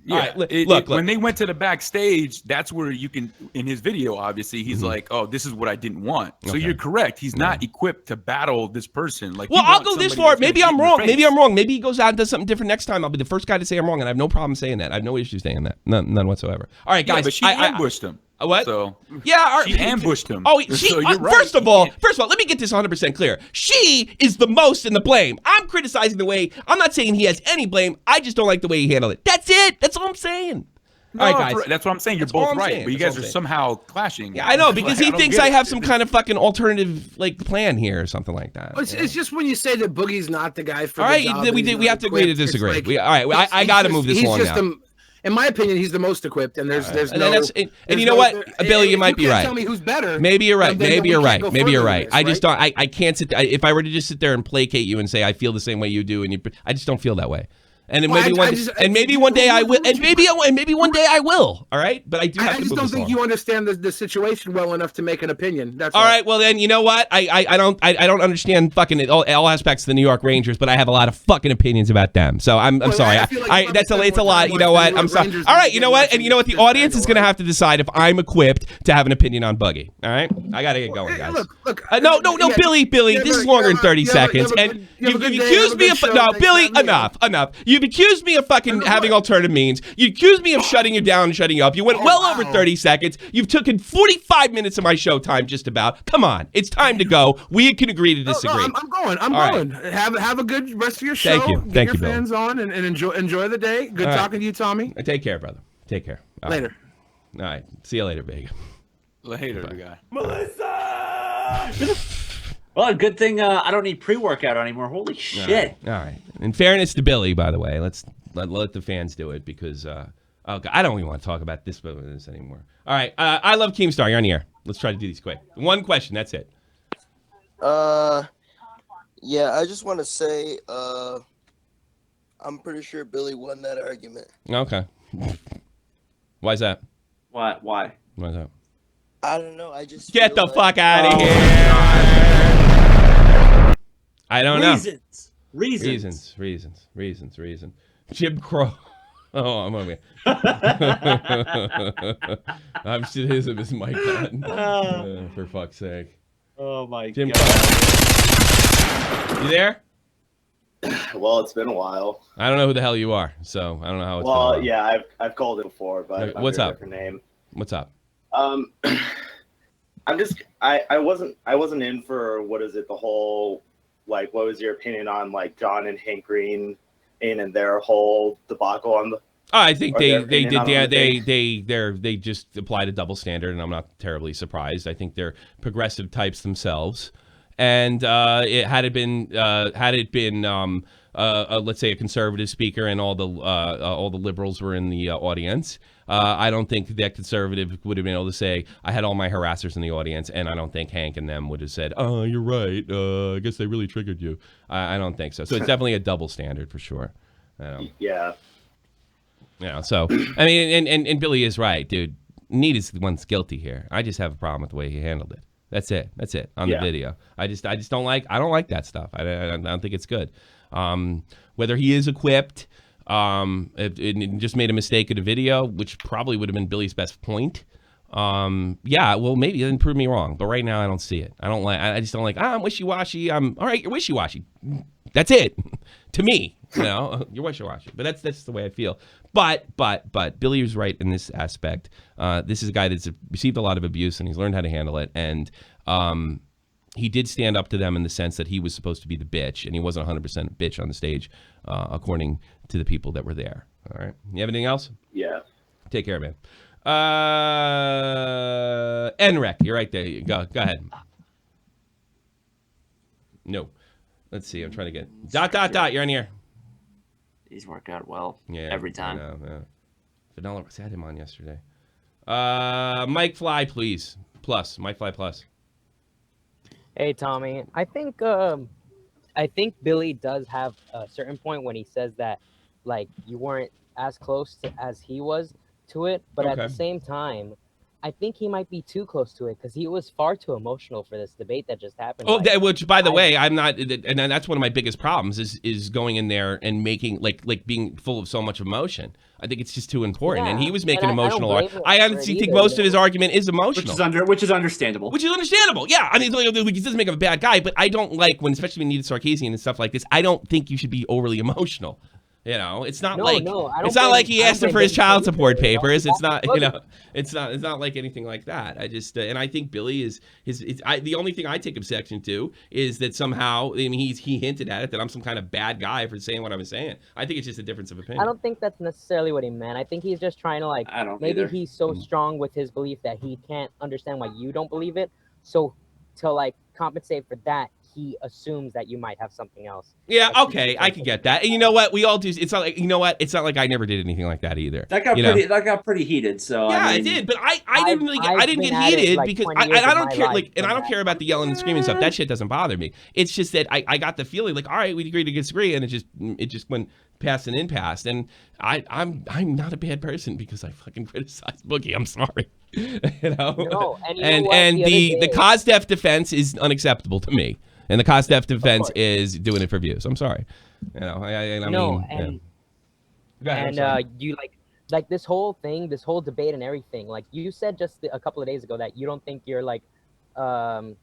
Yeah, All right, look. When they went to the backstage, that's where you can, in his video, obviously, he's like, "Oh, this is what I didn't want." So you're correct. He's not equipped to battle this person. Like, Well, he I'll wants go this somebody far. that's Maybe gonna I'm get in your wrong. Maybe face. I'm wrong. Maybe he goes out and does something different next time. I'll be the first guy to say I'm wrong, and I have no problem saying that. I have no issue saying that. None whatsoever. All right, Yeah, guys. but she ambushed him. What? So Yeah, she ambushed him. Oh, So you're right. first of all, let me get this 100% clear. She is the most in the blame. I'm criticizing the way. I'm not saying he has any blame. I just don't like the way he handled it. That's it. That's all I'm saying. No, all right, guys. that's what I'm saying. You're That's all both I'm right, saying. but you That's guys all are I'm saying. somehow clashing. Yeah, I know because he I don't thinks get I it. have some kind of fucking alternative like plan here or something like that. It's just when you say that Boogie's not the guy for All the right, job we and he's did. We not have to agree to equipped, it's disagree. like- All right, I got to move this he's along just now. in my opinion, he's the most equipped, and there's And no. then that's- and there's you know no- what, and Billy, you if might be can't right. Tell me who's better. Maybe you're right. then Maybe we you're can't right. go Maybe you're further right. with I this, just don't. I can't sit. If I were to just sit there and placate you and say I feel the same way you do, and I just don't feel that way. And then Well, maybe I one day I who will, would and you- maybe one day I will. All right, but I do have I to just move don't this think along. you understand the situation well enough to make an opinion. That's All right, well then, you know what? I don't understand fucking all aspects of the New York Rangers, but I have a lot of fucking opinions about them. So I'm Well, sorry. I feel like you It's a understand lot. what You know time what? was I'm the sorry. Rangers All right, didn't you know get what? much And you know what? The this audience is panel, going to right? have to decide if I'm equipped to have an opinion on Boogie. All right, I got to get going, guys. Look. No, yeah, Billy. yeah, This is but longer than you 30 have a- seconds, you have a and good- you have you've a good day, accused have a me good of show, no, thanks Billy. for having me on. Enough. You've accused me of fucking having alternative means. You accused me of shutting you down and shutting you up. You went well over 30 seconds. You've taken 45 minutes of my show time, just about. Come on, it's time to go. We can agree to disagree. No, I'm going. I'm All going. Have a good rest of your show. Thank you. Get Thank your you, Bill. fans on and enjoy the day. Good All right. talking to you, Tommy. Take care, brother. Take care. All right. Later. All right. See you later, Vega. Later, guy. Well, good thing I don't need pre-workout anymore. Holy shit. All right. In fairness to Billy, by the way, let's let the fans do it because I don't even want to talk about this anymore. All right. I love Keemstar. You're on the air. Let's try to do these quick. One question. That's it. Yeah, I just want to say, I'm pretty sure Billy won that argument. Okay. Why is that? Why? Why is that? I don't know. I just Get the feel fuck like- out of here. I don't know. Reasons. Jim Crow. Oh, I'm over here. I'm shit his of his mic on. For fuck's sake. Oh my Jim god. Crow. You there? Well, it's been a while. I don't know who the hell you are, so I don't know how it's Well, going. yeah, I've called it before, but Okay, what's under a up? different name. What's up? I'm just I wasn't in for what is it, the whole, like, what was your opinion on like John and Hank Green and their whole debacle on the I think Or they their did. opinion on Yeah, everything. they just applied a double standard, and I'm not terribly surprised. I think they're progressive types themselves, and had it been let's say a conservative speaker and all the liberals were in the audience, I don't think that conservative would have been able to say I had all my harassers in the audience, and I don't think Hank and them would have said, "Oh, you're right. I guess they really triggered you." I don't think so. So it's definitely a double standard for sure. Yeah. You know, so I mean, and Billy is right, dude. Need is the one that's guilty here. I just have a problem with the way he handled it. That's it on the video. I just don't like that stuff. I don't think it's good. Whether he is equipped, it just made a mistake in the video, which probably would have been Billy's best point. Yeah, well, maybe it didn't prove me wrong, but right now I don't see it. I just don't like. I'm wishy-washy. All right, you're wishy-washy. That's it. To me, you know, you're wishy-washy. But that's the way I feel. But Billy was right in this aspect. This is a guy that's received a lot of abuse, and he's learned how to handle it. And he did stand up to them in the sense that he was supposed to be the bitch, and he wasn't 100% a bitch on the stage, according to the people that were there. All right. You have anything else? Yeah. Take care, man. Enrec, you're right there. Go ahead. No. Let's see. I'm trying to get... Dot. You're on here. He's worked out well. Yeah, every time. I know, yeah. Vanilla, I had him on yesterday. Mike Fly, please. Plus, Mike Fly Plus. Hey Tommy, I think Billy does have a certain point when he says that like you weren't as close to, as he was to it, but at the same time, I think he might be too close to it because he was far too emotional for this debate that just happened. Oh, like, which by the way, I'm not, and that's one of my biggest problems is going in there and making like being full of so much emotion. I think it's just too important, and he was making emotional. I honestly think most of his argument is emotional, which is understandable. Which is understandable. Yeah, I mean, he doesn't make him a bad guy, but I don't like when, especially when you need Sarkeesian and stuff like this. I don't think you should be overly emotional. You know, it's not it's not like he asked him for his child support papers. It's not, you know, it's not like anything like that. I just and I think Billy is the only thing I take objection to is that somehow, I mean, he hinted at it that I'm some kind of bad guy for saying what I was saying. I think it's just a difference of opinion. I don't think that's necessarily what he meant. I think he's just trying to like, maybe he's so strong with his belief that he can't understand why you don't believe it. So to like compensate for that, he assumes that you might have something else. Yeah, okay, I can get that. And you know what? We all do. It's not like, you know what? It's not like I never did anything like that either. That got pretty heated. So yeah, I mean, it did. But I didn't get heated like because I don't care. Like, and I don't care about the yelling and screaming stuff. That shit doesn't bother me. It's just that I got the feeling like, all right, we agree to disagree, and it just went past and in past. And I'm not a bad person because I fucking criticized Boogie. I'm sorry. You know. No, and the cause-def defense is unacceptable to me. And the cost-def defense is doing it for views. I'm sorry. You know, I mean, you like this whole thing, this whole debate and everything. Like you said just a couple of days ago that you don't think you're like,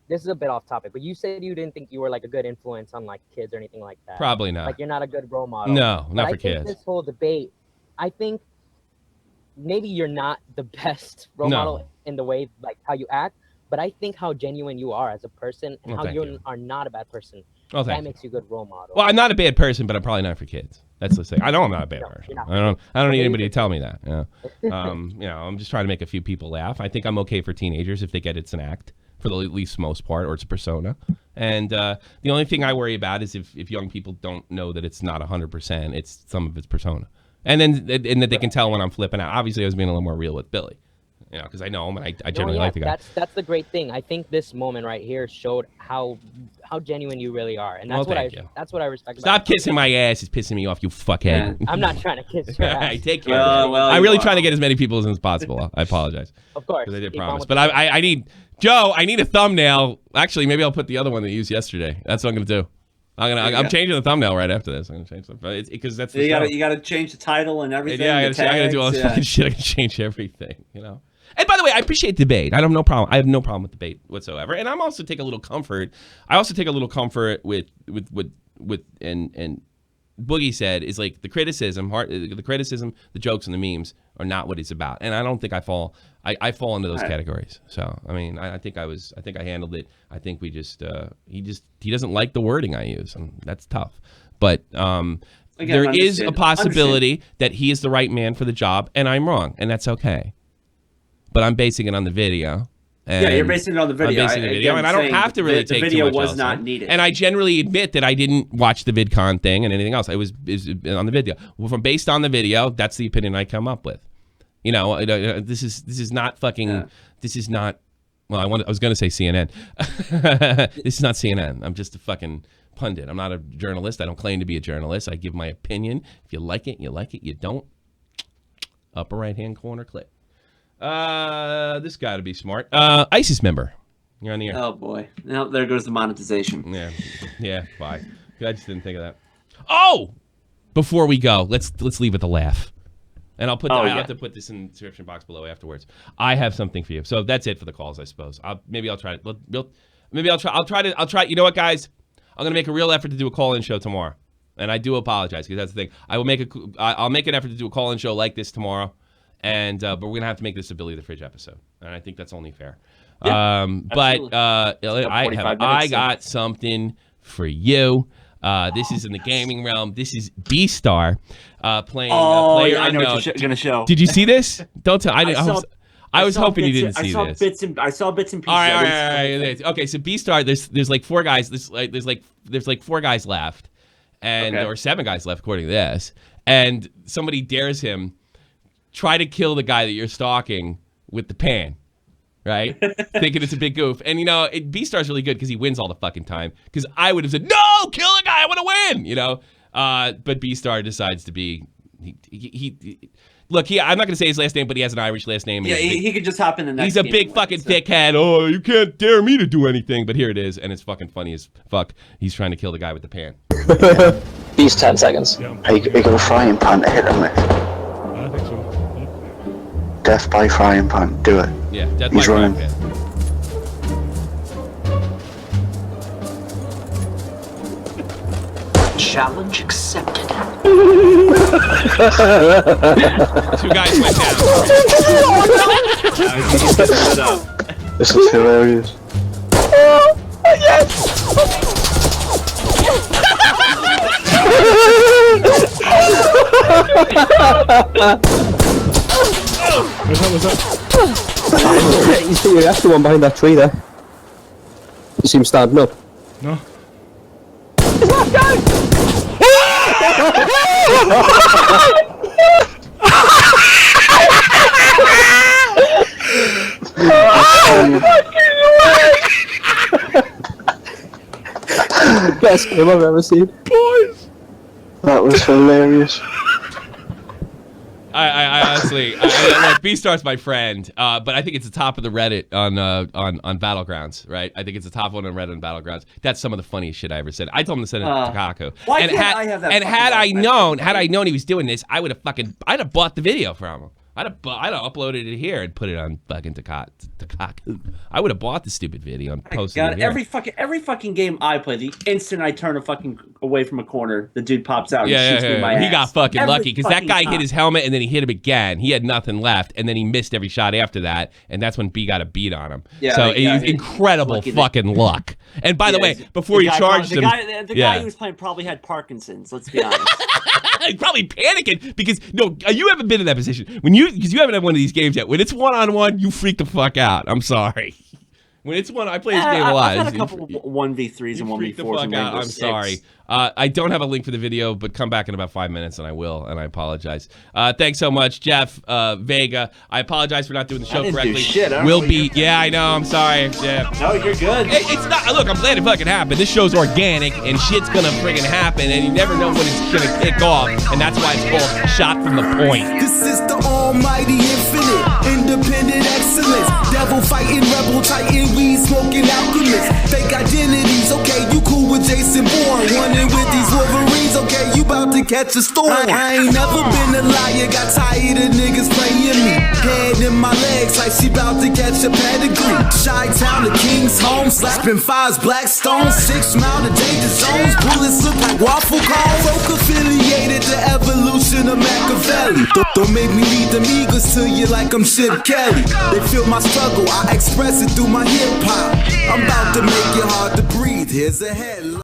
this is a bit off topic, but you said you didn't think you were like a good influence on like kids or anything like that. Probably not. Like you're not a good role model. No, not for I kids. think this whole debate, I think maybe you're not the best role model in the way like how you act. But I think how genuine you are as a person and how you are not a bad person, that makes you a good role model. Well, I'm not a bad person, but I'm probably not for kids. That's the thing. I know I'm not a bad person. I don't need anybody to tell me that. You know, I'm just trying to make a few people laugh. I think I'm okay for teenagers if they get it's an act for the least most part, or it's a persona. And the only thing I worry about is if young people don't know that it's not 100%, it's some of its persona. And then that they can tell when I'm flipping out. Obviously, I was being a little more real with Billy. You know, because I know him and I generally like the guy. That's the great thing. I think this moment right here showed how genuine you really are, and that's that's what I respect. Stop kissing my ass! It's pissing me off, you fuckhead. Yeah. I'm not trying to kiss your ass. Take care. I'm really trying to get as many people as possible. I apologize. Of course, because I did promise. But I need Joe. I need a thumbnail. Actually, maybe I'll put the other one that you used yesterday. That's what I'm gonna do. I'm changing the thumbnail right after this. I'm gonna change it because that's you gotta change the title and everything. Yeah, I gotta do all this fucking shit. I can change everything. You know. And by the way, I appreciate debate. I have no problem with debate whatsoever. And I'm also take a little comfort. I also take a little comfort with and Boogie said is like the criticism, the jokes and the memes are not what it's about. And I don't think I fall into those categories. So I mean, I think I handled it. I think we just he doesn't like the wording I use, and that's tough. But again, there is a possibility that he is the right man for the job, and I'm wrong, and that's okay. But I'm basing it on the video. Yeah, you're basing it on the video. I'm basing the video, and I don't have to really take too much. The video was was not needed. And I generally admit that I didn't watch the VidCon thing and anything else. It was on the video. Well, based on the video, that's the opinion I come up with. You know, this is not fucking. Yeah. This is not. Well, I was going to say CNN. This is not CNN. I'm just a fucking pundit. I'm not a journalist. I don't claim to be a journalist. I give my opinion. If you like it, you like it. You don't. Upper right hand corner click. This got to be smart. ISIS member. You're on the air. Oh boy. Now there goes the monetization. Yeah. Bye. I just didn't think of that. Oh, before we go, let's leave with a laugh. And I'll put. I have to put this in the description box below afterwards. I have something for you. So that's it for the calls, I suppose. Maybe I'll try. I'll try. You know what, guys? I'm gonna make a real effort to do a call-in show tomorrow, and I do apologize because that's the thing. I'll make an effort to do a call-in show like this tomorrow. And but we're gonna have to make this a Billy the Fridge episode, and I think that's only fair. Yeah, but I got something for you. This is in the gaming realm. This is B-Star playing. Player I know what you're gonna show. Did you see this? Don't tell. I was hoping you didn't see this. I saw bits and pieces. All right. Okay, so B-Star. There's like 4 guys. There's like 4 guys left, and or 7 guys left according to this. and somebody dares him, try to kill the guy that you're stalking with the pan, right? Thinking it's a big goof. And, you know, B-Star's really good because he wins all the fucking time. Because I would have said, no, kill the guy, I want to win, you know? But B-Star decides to be, look, I'm not going to say his last name, but he has an Irish last name. Yeah, he could just hop in the next He's a big fucking dickhead. Oh, you can't dare me to do anything. But here it is, and it's fucking funny as fuck. He's trying to kill the guy with the pan. These 10 seconds. Are you got a frying pan to hit him with? I think so. Death by frying pan. Do it. Yeah, death He's by running. frying pan. Challenge accepted. 2 guys went down. This is hilarious. What's up? You see, that's the one behind that tree there. You see him standing up. No. Best game I've ever seen. Boys! That was hilarious. I honestly, look, B-Star's my friend, but I think it's the top of the Reddit on Battlegrounds, right? I think it's the top one on Reddit on Battlegrounds. That's some of the funniest shit I ever said. I told him to send it to Takaku. Why and can't I have that? And had I known he was doing this, I'd have bought the video from him. I'd have uploaded it here and put it on fucking Takaku. I would have bought the stupid video and posted it here. Every fucking game I play, the instant I turn away from a corner, the dude pops out and shoots me in my ass. He got fucking Every lucky because that fucking guy time. hit his helmet and then he hit him again. He had nothing left and then he missed every shot after that, and that's when B got a beat on him. Yeah, so yeah, incredible fucking luck. And by the way, before the you guy charged him, the guy who was playing probably had Parkinson's. Let's be honest. He's probably panicking because you haven't been in that position because you haven't had one of these games yet. When it's 1-on-1, you freak the fuck out. I'm sorry. When it's I play this game a lot. I've had a couple 1v3s and 1v4s and Rainbow I'm Six. sorry. I don't have a link for the video, but come back in about 5 minutes and I will, and I apologize. Thanks so much, Jeff Vega. I apologize for not doing the show correctly. Do shit. I know, I'm sorry, Jeff. No, you're good. It's not. Look, I'm glad it fucking happened. This show's organic, and shit's gonna friggin' happen, and you never know when it's gonna kick off, and that's why it's called Shot from the Point. This is the almighty infinite, independent excellence, devil fighting, rebel titan, weed smoking alchemist, fake identities, okay, you cool with Jason Bourne, running with these Wolverines, okay, you about to catch a storm. I ain't never been a liar, got tired of niggas playing me, head in my legs like she about to catch a pedigree, Chi-Town to King's home, slapping fives, black stones, 6 mile to danger zones, bullets look like waffle cones, folk affiliated the evolution of Machiavelli, don't make me lead them eagles to you like I'm Chip Kelly. They feel my struggle, I express it through my hip hop. I'm about to make it hard to breathe. Here's a headline.